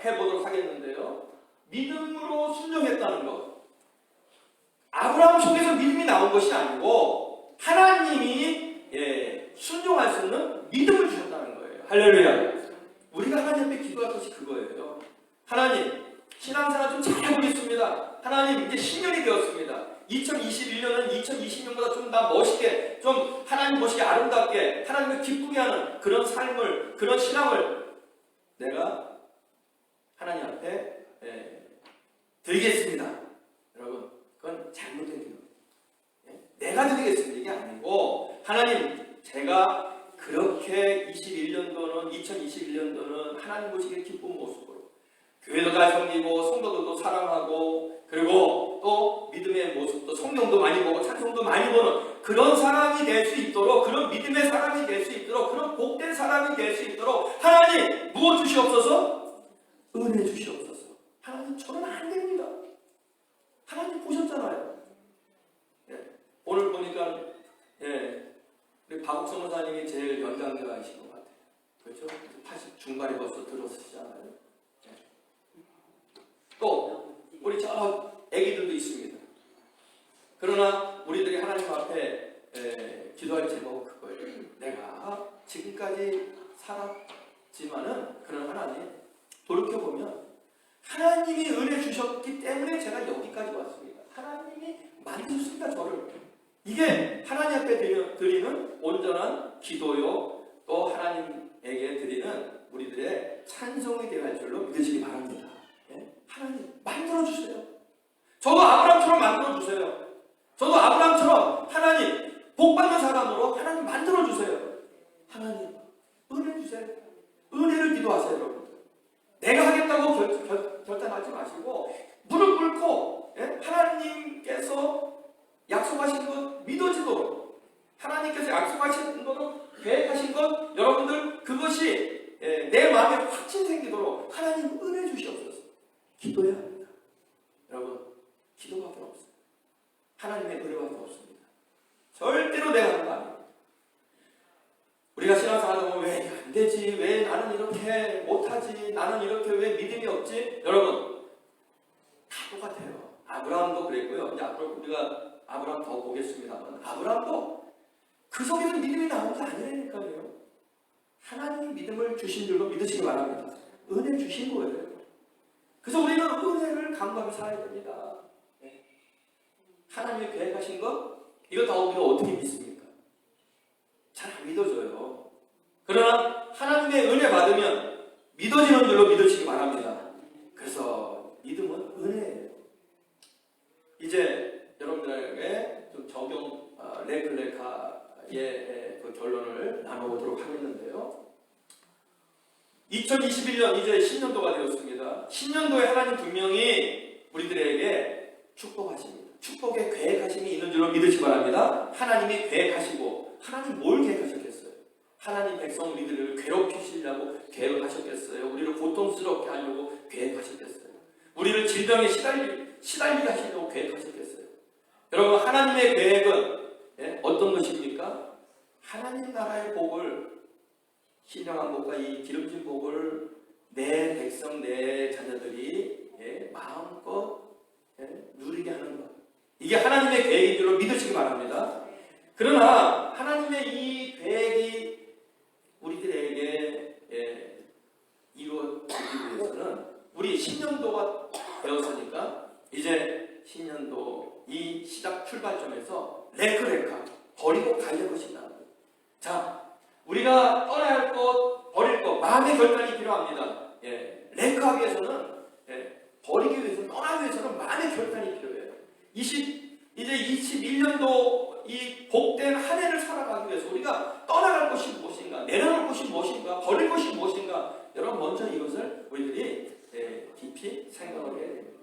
해보도록 하겠는데요. 믿음으로 순종했다는 것. 아브라함 속에서 믿음이 나온 것이 아니고 하나님이 순종할 수 있는 믿음을 주셨다는 거예요. 할렐루야. 우리가 하나님 앞에 기도할 것이 그거예요. 하나님, 신앙생활 좀 잘해보겠습니다. 하나님, 이제 10년이 되었습니다. 2021년은 2020년보다 좀 더 멋있게, 좀 하나님 보시기 아름답게, 하나님을 기쁘게 하는 그런 삶을, 그런 신앙을 내가 하나님 앞에 드리겠습니다. 여러분, 그건 잘못된 기도. 내가 드리겠습니다. 이게 아니고, 하나님, 제가 그렇게 21년도는, 2021년도는 하나님 보시기에 기쁜 모습으로 교회도 잘 섬기고 성도들도 사랑하고 그리고 또 믿음의 모습도 성경도 많이 보고 찬송도 많이 보는 그런 사람이 될 수 있도록, 그런 믿음의 사람이 될 수 있도록, 그런 복된 사람이 될 수 있도록 하나님 무엇 주시옵소서? 은혜 주시옵소서. 하나님, 저는 안 됩니다. 하나님 보셨잖아요. 오늘 보니까 우리 박욱성 목사님이 제일 연장자이신 것 같아요. 그렇죠? 80 중반에 벌써 들어서시잖아요. 또 우리 저 애기들도 있습니다. 그러나 우리들이 하나님 앞에 기도할 제목은 그거예요. 내가 지금까지 살았지만은 그런 하나님 돌이켜보면 하나님이 은혜 주셨기 때문에 제가 여기까지 왔습니다. 하나님이 만드셨습니다, 저를. 이게 하나님 앞에 드리는 온전한 기도요, 또 하나님에게 드리는 우리들의 찬송이 되어야 할 줄로 믿으시기 바랍니다. 하나님 만들어주세요. 저도 아브라함처럼 만들어주세요. 저도 아브라함처럼 하나님 복받는 사람으로 하나님 만들어주세요. 하나님 은혜 주세요. 은혜를 기도하세요. 여러분, 내가 하겠다고 결단하지 마시고 무릎 꿇고 하나님께서 약속하신 것 믿어지도록, 하나님께서 약속하신 것으로 계획하신 것, 여러분들 그것이 내 마음에 확신 생기도록 하나님 은혜 주시옵소서. 기도해야 합니다. 여러분, 기도밖에 없어요. 하나님의 은혜밖에 없습니다. 절대로 내가 하는 거 아니에요. 우리가 신앙생활 하다 보면 왜 안 되지? 왜 나는 이렇게 못하지? 나는 이렇게 왜 믿음이 없지? 여러분, 다 똑같아요. 아브라함도 그랬고요. 이제 앞으로 우리가 아브라함 더 보겠습니다만, 아브라함도 그 속에서 믿음이 나온 게 아니라니까요. 하나님이 믿음을 주신 줄로 믿으시기 바랍니다. 은혜 주신 거예요. 그래서 우리는 은혜를 간과하며 살아야 됩니다. 하나님이 계획하신 것, 이거 다 우리가 어떻게 믿습니까? 잘 안 믿어져요. 그러나 하나님의 은혜 받으면 믿어지는 줄로 믿으시기 바랍니다. 그래서 믿음은 은혜예요. 이제 여러분들에게 좀 적용 레클레카의 그 결론을 나눠보도록 하겠는데요. 2021년 이제 신년도가 되었습니다. 신년도에 하나님 분명히 우리들에게 축복하십니다. 축복의 계획하심이 있는 줄로 믿으시기 바랍니다. 하나님이 계획하시고, 하나님 뭘 계획하셨겠어요? 하나님 백성 우리들을 괴롭히시려고 계획하셨겠어요? 우리를 고통스럽게 하려고 계획하셨겠어요? 우리를 질병에 시달리게 하시려고 계획하셨겠어요? 여러분, 하나님의 계획은 어떤 것입니까? 하나님 나라의 복을, 신령한 복과 이 기름진 복을 내 백성, 내 자녀들이 마음껏 누리게 하는 것, 이게 하나님의 계획인 줄로 믿으시기 바랍니다. 그러나 하나님의 이 계획이 우리들에게 이루어지기 위해서는 우리 신년도가 되었으니까 이제 신년도 이 시작 출발점에서 레크레카 버리고 가야 것이다. 자, 우리가 떠나야 할 것, 버릴 것, 마음의 결단이 필요합니다. 레크하기 위해서는, 버리기 위해서는, 떠나기 위해서는 마음의 결단이 필요해요. 이제 21년도 이 복된 한 해를 살아가기 위해서 우리가 떠나갈 것이 무엇인가, 내려갈 것이 무엇인가, 버릴 것이 무엇인가, 여러분 먼저 이것을 우리들이 깊이 생각을 해야 됩니다.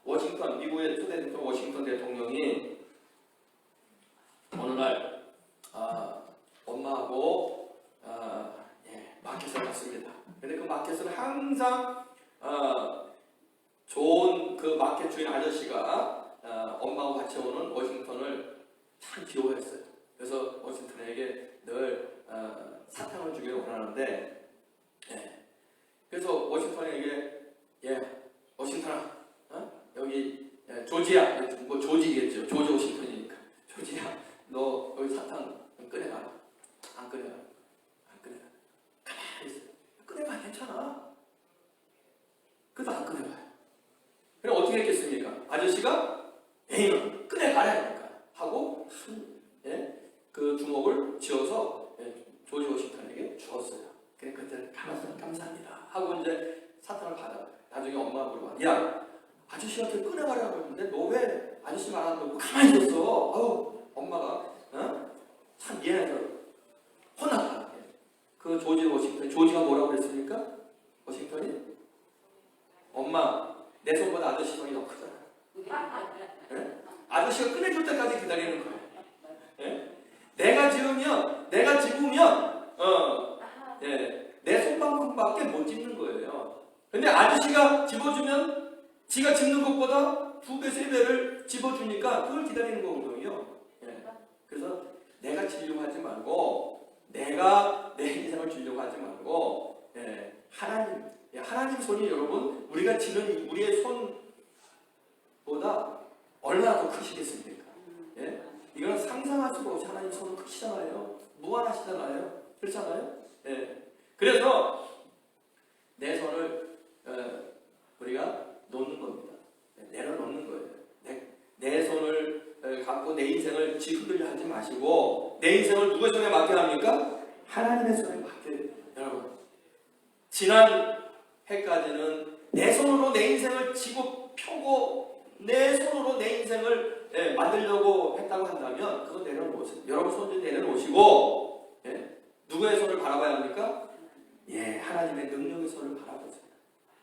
워싱턴, 미국의 초대 대통령 워싱턴 대통령이 어느 날 엄마하고 마켓을 갔습니다. 근데 그 마켓을 항상 좋은 그 마켓 주인 아저씨가 엄마하고 같이 오는 워싱턴을 참 귀여워했어요. 그래서 워싱턴에게 늘 사탕을 주기를 원하는데 그래서 워싱턴에게 워싱턴아, 여기 조지야, 뭐 조지겠죠. 조지 워싱턴이니까. 조지야, 너 여기 사탕 꺼내가라. 안 꺼내가. 가만히 있어. 꺼내가 괜찮아. 그래도 안 꺼내가요. 그럼 어떻게 했겠습니까? 아저씨가 에이는 꺼내가라니까 하고 그 주먹을 쥐어서 조지 워싱턴에게 주었어요. 그래 그때 감사합니다 하고 이제 사탕을 받아. 나중에 엄마가 물어봐. 야, 아저씨한테 꺼내가라고 했는데 너 왜 아저씨 말 안 듣고 가만히 있었어? 아우, 엄마가 참 미안해서 혼났다. 그 조지 워싱턴, 조지가 뭐라고 그랬습니까? 워싱턴이 엄마, 내 손보다 아저씨 손이 더 크잖아. 아저씨가 꺼내줄 때까지 기다리는 거예요. 내가 집으면 내 손만큼밖에 못 집는 거예요. 근데 아저씨가 집어주면 지가 집는 것보다 2배, 3배를 집어주니까 그걸 기다리는 거거든요. 그래서 내가 지려고 하지 말고, 내가 내 인생을 주려고 하지 말고, 하나님 손이 여러분, 우리가 지는 우리의 손보다 얼마나 더 크시겠습니까? 이건 상상할 수가 없이 하나님 손은 크시잖아요. 무한하시잖아요. 그렇잖아요? 그래서 내 손을 우리가 놓는 겁니다. 내려놓는 거예요. 내 손을 갖고 내 인생을 지휘하려 하지 마시고, 내 인생을 누구의 손에 맡겨야 합니까? 하나님의 손에 맡겨야 돼요. 여러분, 지난 해까지는 내 손으로 내 인생을 지고 펴고 내 손으로 내 인생을 만들려고 했다고 한다면 그거 내려놓으세요. 여러분 손 좀 내려놓으시고 누구의 손을 바라봐야 합니까? 하나님의 능력의 손을 바라보세요.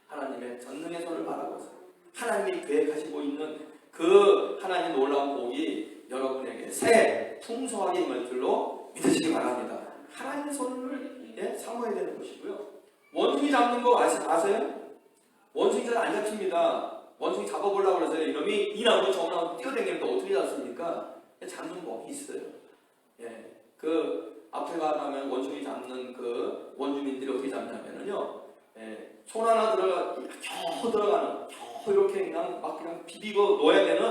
하나님의 전능의 손을 바라보세요. 하나님이 계획하시고 있는 그 하나님의 놀라운 복이 여러분에게 새 풍성하게 임할 줄로 믿으시기 바랍니다. 하나님의 손을 사모해야 되는 것이고요. 원숭이 잡는 거 아세요? 원숭이 잘 안 잡힙니다. 원숭이 잡아보려고 그래서 이놈이 이 나무 저 나무 뛰어다니는데 어떻게 잡습니까? 잡는 법이 있어요. 그 앞에 가면 원숭이 잡는 그 원주민들이 어떻게 잡냐면요, 손 하나 겨우 들어가는, 겨우 이렇게 그냥 비비고 놓아야 되는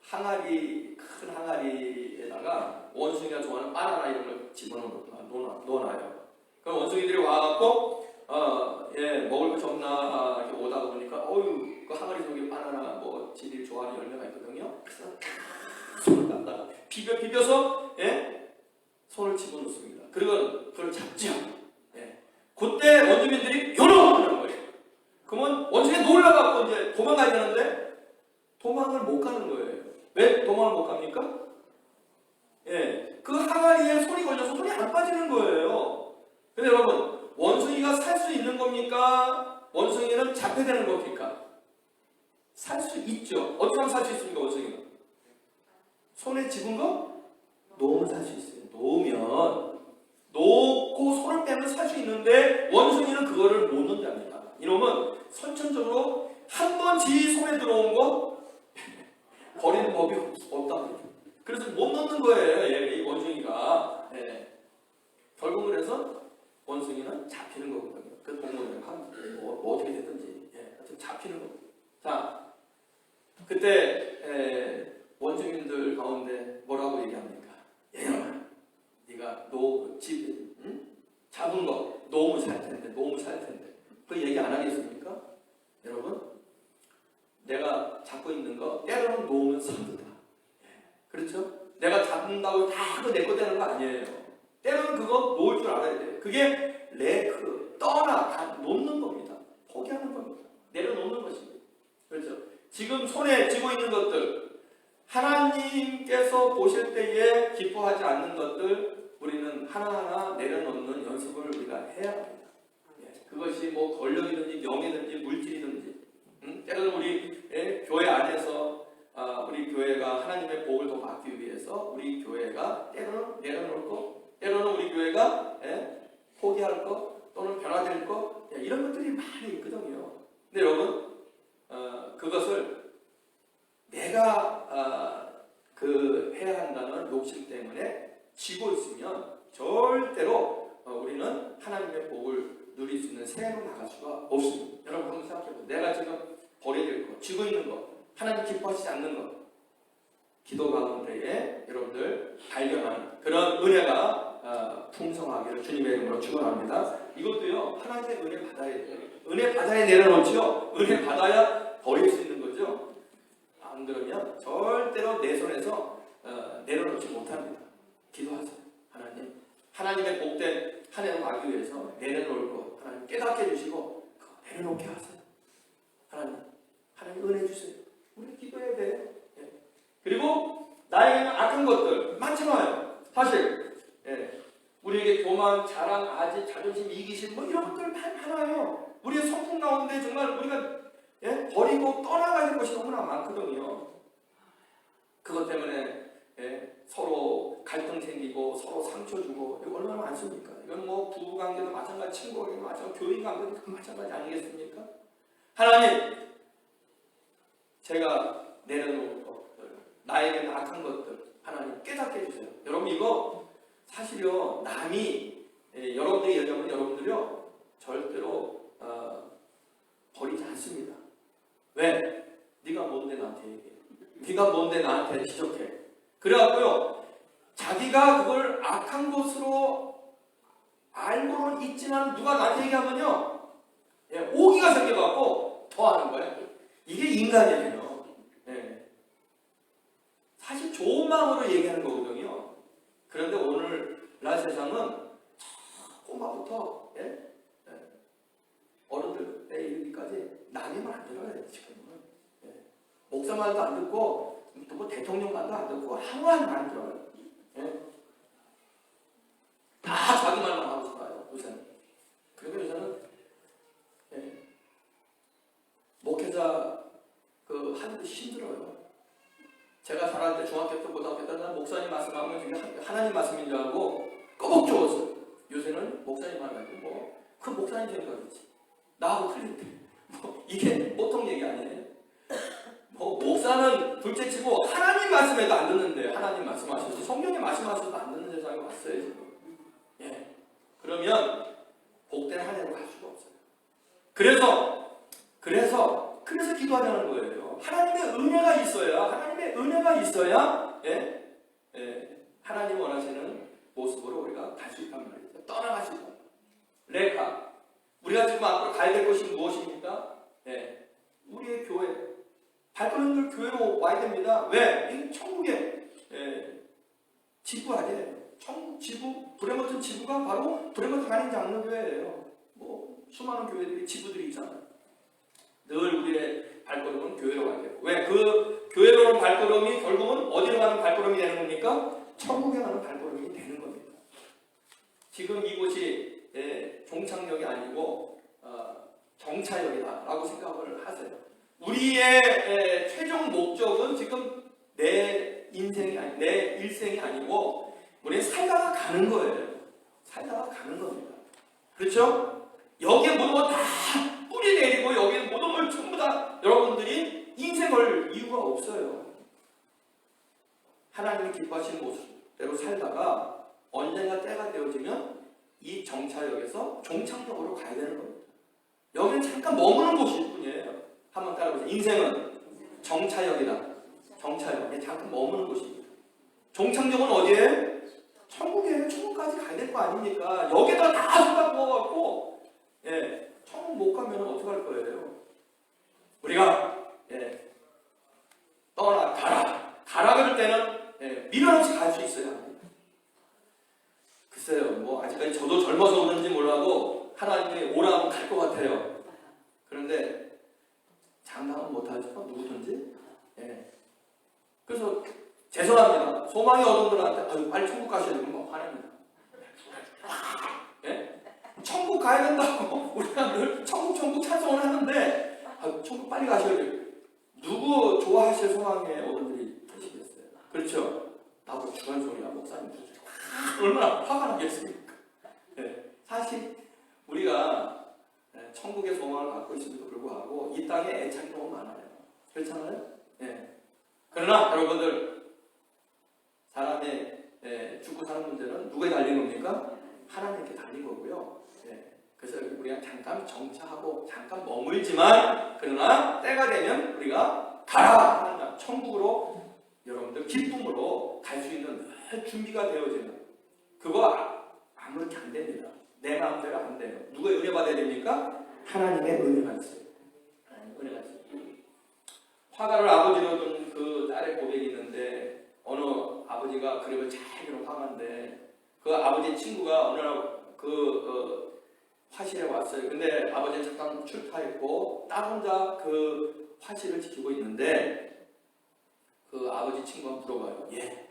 항아리, 큰 항아리에다가 원숭이가 좋아하는 바나나 이런 걸 집어넣어놔요. 그럼 원숭이들이 와갖고 먹을 거 없나 이렇게 오다 보니까 그 항아리 속에 바나나 뭐 지들이 좋아하는 열매가 있거든요. 그래서 손을 갖다가 비벼서 손을 집어넣습니다. 그리고 그걸 잡죠. 그때 원주민들이 요놈! 거예요. 그러면 원숭이 놀라갖고 이제 도망가야 되는데 도망을 못 가는 거예요. 왜 도망을 못 갑니까? 그 항아리에 손이 걸려서 손이 안 빠지는 거예요. 근데 여러분, 원숭이가 살 수 있는 겁니까? 원숭이는 잡혀야 되는 겁니까? 살 수 있죠. 어떻게 하면 살 수 있습니까, 원숭이가? 손에 집은 거? 놓으면 살 수 있어요. 놓고 손을 빼면 살 수 있는데 원숭이는 그거를 못 넣는답니다. 이놈은 선천적으로 한 번 지 손에 들어온 거 버리는 법이 없다. 그래서 못 넣는 거예요, 이 원숭이가. 결국 그래서 원숭이는 잡히는 거거든요. 그 동물을 뭐 어떻게 되든지 하여튼 잡히는 거예요. 자, 그때 원주민들 가운데 뭐라고 얘기합니까? 얘야, 네가 잡은 거 놓으면 살 텐데 그 얘기 안 하겠습니까? 여러분, 내가 잡고 있는 거 때로는 놓으면 삽니다. 그렇죠? 내가 잡는다고 다 그거 내 거 되는 거 아니에요. 때로는 그거 놓을 줄 알아야 돼요. 그게 다 놓는 겁니다. 포기하는 겁니다. 내려놓는 것입니다. 그렇죠? 지금 손에 쥐고 있는 것들, 하나님께서 보실 때에 기뻐하지 않는 것들, 우리는 하나하나 내려놓는 연습을 우리가 해야 합니다. 그것이 뭐 권력이든지 명예든지 물질이든지, 때로는 우리 교회 안에서 우리 교회가 하나님의 복을 더 받기 위해서 우리 교회가 때로는 내려놓을 거, 때로는 우리 교회가 포기할 거 또는 변화될 거, 이런 것들이 많이 있거든요. 근데 여러분, 그것을 내가 해야 한다는 욕심 때문에 쥐고 있으면 절대로 우리는 하나님의 복을 누릴 수 있는 우리는 새해로 나갈 수가 없습니다. 여러분 한번 생각해보세요. 내가 지금 버려야 될 것, 쥐고 있는 것, 하나님 기뻐하시지 않는 것, 기도 가운데에 여러분들 발견하는 그런 은혜가 풍성하기를 주님의 이름으로 축원합니다. 이것도요, 하나님의 은혜 받아야 돼요. 은혜 받아야 내려놓죠. 은혜 받아야 버릴 수 있는 거죠. 안 그러면 절대로 내 손에서 내려놓지 못합니다. 기도하세요. 하나님의 복된 한 해로 가기 위해서 내려놓을 것 하나님 깨닫게 해주시고 내려놓게 하세요. 하나님 은혜 주세요. 우리 기도해야 돼요. 예. 그리고 나에게는 악한 것들 많잖아요. 사실 우리에게 교만, 자랑, 아지, 자존심, 이기심 뭐 이런 것들 많아요. 우리의 성품 가운데 정말 우리가 버리고 떠나가야 될 것이 너무나 많거든요. 그것 때문에 서로 갈등 생기고 서로 상처 주고 이거 얼마나 많습니까? 이건 뭐 부부관계도 마찬가지, 친구관계도 마찬가지, 교인관계도 마찬가지 아니겠습니까? 하나님, 제가 내려놓을 것들, 나에게 악한 것들 하나님 깨닫게 해주세요. 여러분 이거 사실요, 남이 여러분들이 얘기하면 여러분들이요 절대로 버리지 않습니다. 왜? 네가 뭔데 나한테 얘기해? 네가 뭔데 나한테 지적해? 그래갖고요, 자기가 그걸 악한 것으로 알고는 있지만 누가 나한테 얘기하면요, 오기가 생겨갖고 더 하는 거예요. 이게 인간이에요. 사실 좋은 마음으로 얘기하는 거거든요. 그런데 오늘날 세상은 꼬마부터 어른들에 이르기까지 남의 말 안 들어야 돼요. 지금은 목사 말도 안 듣고 또 뭐 대통령 말도 안 듣고 아무 말도 안 들어요. 다 자기 말만 하고 살아요. 요새는. 그리고 요새는 목회자 하는데 힘들어요. 제가 살았을 때 중학교 때 고등학교 때 목사님 말씀하면 그게 하나님 말씀인 줄 알고 꼬박 죽었어요. 요새는 목사님 말 가지고 그 목사님 생각이지. 나하고 틀린데. 이게 보통 얘기 아니에요. 목사는 둘째치고 하나님 말씀에도 안 듣는데 하나님 말씀하셔서 성령의 말씀하셔도 안 듣는 세상에 왔어요 지금. 그러면 복된 한 해로 갈 수가 없어요. 그래서 기도하자는 거예요. 하나님의 은혜가 있어야 하나님 원하시는 모습으로 우리가 갈 수 있단 말이죠. 떠나가시고 레카, 우리가 지금 앞으로 가야 될 것이 무엇입니까? 우리의 교회, 발걸음들 교회로 와야 됩니다. 왜? 천국의 지부 아니에요. 천국 지부, 브레머튼 지부가 바로 브레머튼 한인 장로교회예요. 뭐 수많은 교회들이 지부들이 있잖아요. 늘 우리의 발걸음은 교회로 가야 돼요. 왜? 그 교회로 가는 발걸음이 결국은 어디로 가는 발걸음이 되는 겁니까? 천국에 가는 발걸음이 되는 겁니다. 지금 이곳이 종착역이 아니고 정차역이다라고 생각을 하세요. 우리의 최종 목적은 지금 내 일생이 아니고 우리는 살다가 가는 거예요. 살다가 가는 겁니다. 그렇죠? 여기에 모든 걸 다 뿌리 내리고 여기에 모든 걸 전부 다 여러분들이 인생 걸 이유가 없어요. 하나님이 기뻐하시는 모습대로 살다가 언젠가 때가 되어지면 이 정차역에서 종착역으로 가야 되는 겁니다. 여기는 잠깐 머무는 곳일 뿐이에요. 한번 따라보세요. 인생은 정차역이다. 정차역. 잠깐 머무는 곳입니다. 종착역은 어디에? 천국에, 천국까지 가야 될 거 아닙니까? 여기다 다 쏟아 부어갖고 천국 못 가면 어떡할 거예요? 우리가 가라 그럴 때는 미련 없이 갈 수 있어야 합니다. 글쎄요, 뭐 아직까지 저도 젊어서 그런지 몰라도 하나님이 오라면 갈 것 같아요. 그런데 장담은 못하죠, 누구든지. 그래서 죄송합니다. 소망이 어른들한테 빨리 천국 가셔야 되면 뭐 화냅니다. 천국 가야 된다고 우리가 늘 천국 찬송을 하는데 천국 빨리 가셔야 돼요. 누구 좋아하실 소망의 어른들이 계시겠어요? 그렇죠? 나도 주간 소리야 목사님 주죠. 얼마나 화가 나겠습니까? 사실 우리가 천국의 소망을 갖고 있음에도 불구하고 이 땅에 애착이 너무 많아요. 그렇잖아요? 그러나 여러분들, 사람의 죽고 사는 문제는 누구에 달린 겁니까? 하나님께 달린 거고요. 그래서 우리가 잠깐 정차하고 잠깐 머물지만 그러나 때가 되면 우리가 가라 하는 천국으로 여러분들 기쁨으로 갈 수 있는 준비가 되어지는 그거 아무렇게 안 됩니다. 내 마음대로 안 돼요. 누가 은혜 받아야 됩니까? 하나님의 은혜가 있어요. 은혜가 있어요. 화가를 아버지로 둔 그 딸의 고백이 있는데 어느 아버지가 그림을 잘 그린 화가인데 그 아버지 친구가 어느 날 화실에 왔어요. 근데 아버지는 잠깐 출타했고 딸 혼자 그 화실을 지키고 있는데 그 아버지 친구가 물어봐요. 예,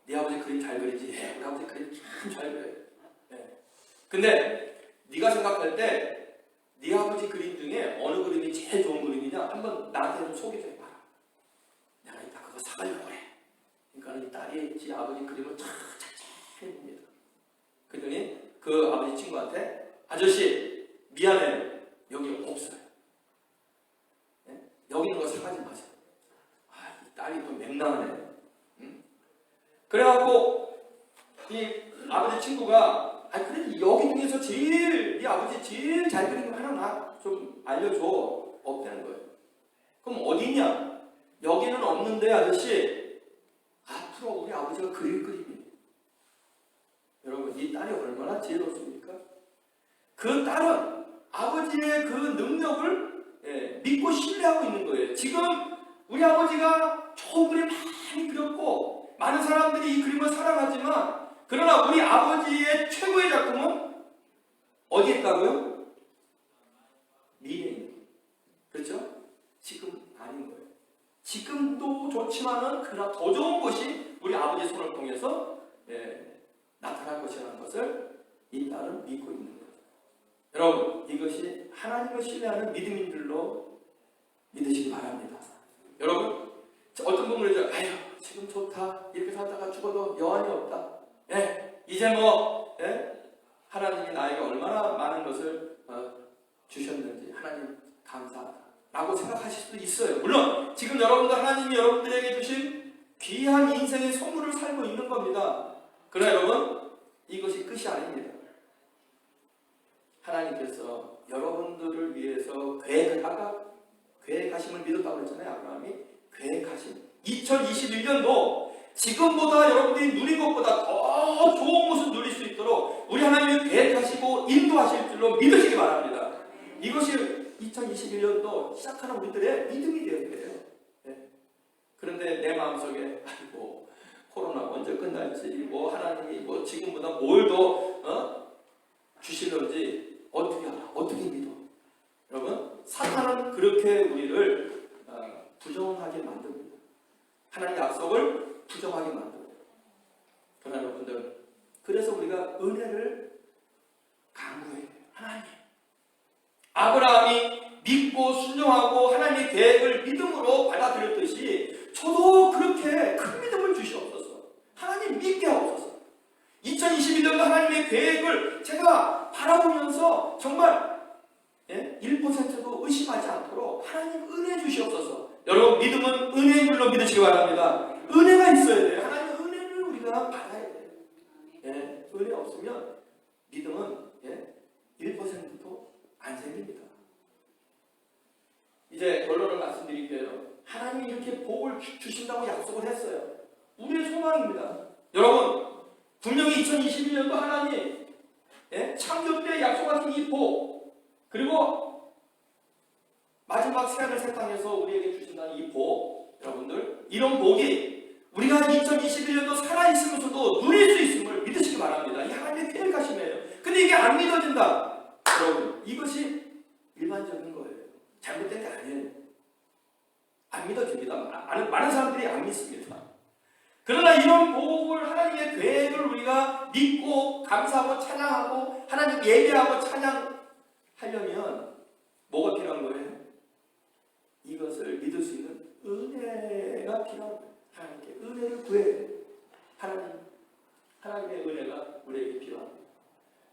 네 아버지 그림 잘 그리지? 예, 우리 아버지 그림 참 잘 그려요. 예. 근데 네가 생각할 때 네 아버지 그림 중에 어느 그림이 제일 좋은 그림이냐? 한번 나한테 좀 소개 좀 해봐라. 내가 이따 그거 사가려고 그래. 그러니까 이 딸이 지 아버지 그림을 잘 해봅니다. 그랬더니 그 아버지 친구한테 아저씨 미안해요. 여기 없어요. 네? 여기 있는 거 사가지 마세요. 이 딸이 또 맹랑하네. 응? 그래갖고 이 아버지 친구가 그래 여기 중에서 제일 네 아버지 제일 잘 그리는 거 하나 나 좀 알려줘. 없다는 거예요. 그럼 어디냐? 여기는 없는데 아저씨 앞으로 우리 아버지가 그릴 그림이에요. 여러분 이 딸이 얼마나 지혜롭습니까? 그 딸은 아버지의 그 능력을 믿고 신뢰하고 있는 거예요. 지금 우리 아버지가 좋은 그림 많이 그렸고 많은 사람들이 이 그림을 사랑하지만 그러나 우리 아버지의 최고의 작품은 어디에 있다고요? 미래에 있는 거예요. 그렇죠? 지금 아닌 거예요. 지금도 좋지만은 그러나 더 좋은 것이 우리 아버지 손을 통해서 나타날 것이라는 것을 이 딸은 믿고 있는 거예요. 여러분 이것이 하나님을 신뢰하는 믿음인 줄로 믿으시기 바랍니다. 여러분 어떤 분은 그러죠. 아유 지금 좋다 이렇게 살다가 죽어도 여한이 없다. 이제 하나님이 나에게 얼마나 많은 것을 주셨는지 하나님 감사하다 라고 생각하실 수도 있어요. 물론 지금 여러분들 하나님이 여러분들에게 주신 귀한 인생의 선물을 살고 있는 겁니다. 그러나 여러분 이것이 끝이 아닙니다. 하나님께서 여러분들을 위해서 계획하심을 믿었다고 했잖아요. 아브라함이 계획하심 2021년도 지금보다 여러분들이 누린 것보다 더 좋은 것을 누릴 수 있도록 우리 하나님이 계획하시고 인도하실 줄로 믿으시기 바랍니다. 이것이 2021년도 시작하는 우리들의 믿음이 되어야 돼요. 그런데 내 마음속에 아이고 코로나 언제 끝날지 하나님이 지금보다 뭘 더 주실런지 어떻게 알아? 어떻게 믿어? 여러분 사탄은 그렇게 우리를 부정하게 만듭니다. 하나님의 약속을 부정하게 만들어요. 그러나 여러분들 그래서 우리가 은혜를 강구해요. 하나님 아브라함이 믿고 순종하고 하나님의 계획을 믿음으로 받아들였듯이 저도 그렇게 큰 믿음을 주시옵소서. 하나님 믿게 하옵소서. 2021년도 하나님의 계획을 제가 바라보면서 정말 1%도 의심하지 않도록 하나님 은혜 주시옵소서. 여러분 믿음은 은혜인 줄로 믿으시기 바랍니다. 은혜가 있어야 돼요. 하나님의 은혜를 우리가 받아야 돼요. 은혜 없으면 믿음은 1%도 안 생깁니다. 이제 결론을 말씀드릴게요. 하나님이 이렇게 복을 주신다고 약속을 했어요. 우리의 소망입니다. 여러분 분명히 2021년도 하나님 창조 때 약속하신 이 복 그리고 마지막 새하늘 새 땅에서 우리에게 주신다는 이 복 여러분들 이런 복이 우리가 2021년도 살아있으면서도 누릴 수 있음을 믿으시기 바랍니다. 이 하나님의 계획하심이에요. 근데 이게 안 믿어진다. 여러분 이것이 일반적인 거예요. 잘못된 게 아니에요. 안 믿어집니다. 많은 사람들이 안 믿습니다. 그러나 이런 복을 하나님의 계획을 우리가 믿고 감사하고 찬양하고 하나님 예배하고 찬양하려면 뭐가 필요한 거예요? 이것을 믿을 수 있는 은혜가 필요한 거예요. 하나님께 은혜를 구해야 돼요. 하나님의 은혜가 우리에게 필요합니다.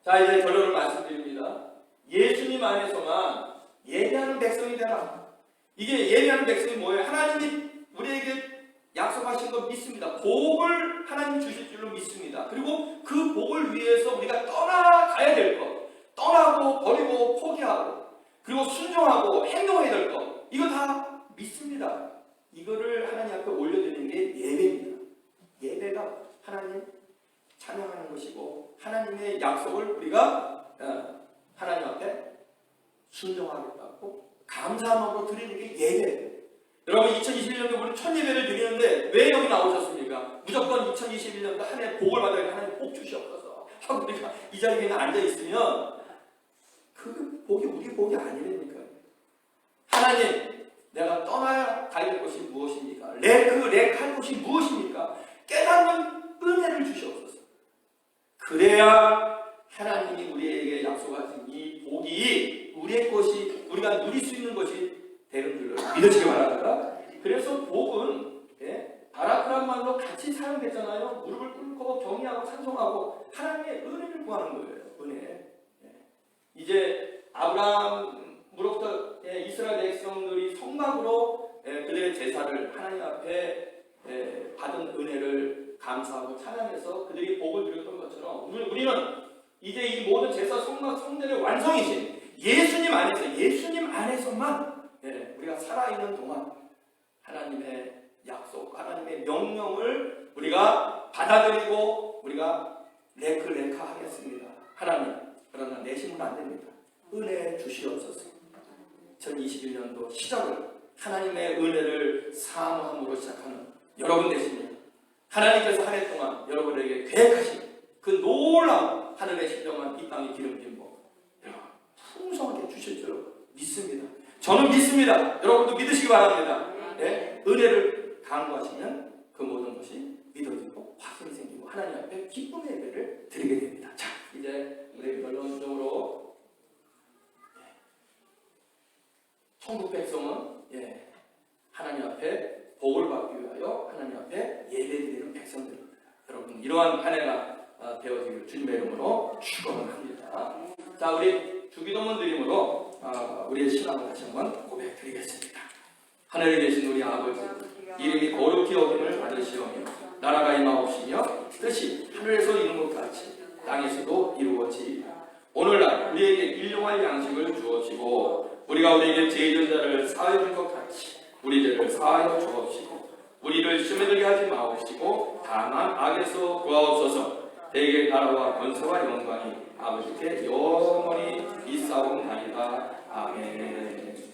자 이제 결론을 말씀드립니다. 예수님 안에서만 예배하는 백성이 되라. 이게 예배하는 백성이 뭐예요? 하나님이 우리에게 약속하신 거 믿습니다. 복을 하나님 주실 줄로 믿습니다. 그리고 그 복을 위해서 우리가 떠나가야 될 것, 떠나고 버리고 그리고 순종하고 행동해야 될 것, 이거 다 믿습니다. 이거를 하나님 앞에 올려드리는 게 예배입니다. 예배가 하나님 찬양하는 것이고 하나님의 약속을 우리가 하나님 앞에 순종하겠다고 감사함으로 드리는 게 예배예요. 여러분 2021년도 우리 첫 예배를 드리는데 왜 여기 나오셨습니까? 무조건 2021년도 한 해 복을 받아야 하나님 복 주시옵소서 하고 우리가 이 자리에 그냥 앉아있으면 그 복이 우리 복이 아니라니까. 하나님, 내가 떠나야 갈 곳이 무엇입니까? 할 곳이 무엇입니까? 깨닫는 은혜를 주시옵소서. 그래야 하나님이 우리에게 약속하신 이 복이 우리의 것이, 우리가 누릴 수 있는 것이 되는 줄로 믿으시기 바랍니다. 그래서 복은 바라크란 말로 같이 사용됐잖아요. 무릎을 꿇고 경외하고 찬송하고 하나님의 은혜를 구하는 거예요. 은혜. 이제 아브라함으로부터 이스라엘 백성들이 성막으로 그들의 제사를 하나님 앞에 받은 은혜를 감사하고 찬양해서 그들이 복을 누렸던 것처럼 우리는 이제 이 모든 제사 성막 성전의 완성이신 예수님 안에서만 우리가 살아있는 동안 하나님의 약속, 하나님의 명령을 우리가 받아들이고 우리가 레카 하겠습니다. 하나님, 그러나 내심은 안 됩니다. 은혜 주시옵소서. 2021년도 시작을 하나님의 은혜를 사모함으로 시작하는 여러분 되십니다. 하나님께서 한 해 동안 여러분에게 계획하신 그 놀라운 하늘의 신령한 이 땅의 기름진 복 풍성하게 주실 줄 믿습니다. 저는 믿습니다. 여러분도 믿으시기 바랍니다. 은혜를 강구하시면 그 모든 것이 믿어지고 확신이 생기고 하나님 앞에 기쁨의 예배를 드리게 됩니다. 자, 이제 우리 결론적으로 천국 백성은 하나님 앞에 복을 받기 위하여 하나님 앞에 예배드리는 백성들입니다. 여러분 이러한 한 해가 되어지기를 주님의 이름으로 축원합니다. 자, 우리 주기도문 드림으로 우리의 신앙을 다시 한번 고백드리겠습니다. 하늘에 계신 우리 아버지, 이름이 거룩히 여김을 받으시오며 나라가 임하옵시며 뜻이 하늘에서 이룬 것 같이 땅에서도 이루어지이다. 오늘날 우리에게 일용할 양식을 주옵시고 우리가 우리에게 죄진 자를 사하여 준 것 같이 우리 죄를 사하여 주옵시고 우리를 시험에 들게 하지 마옵시고 다만 악에서 구하옵소서. 대개 나라와 권세와 영광이 아버지께 영원히 있사옵나이다. 아멘.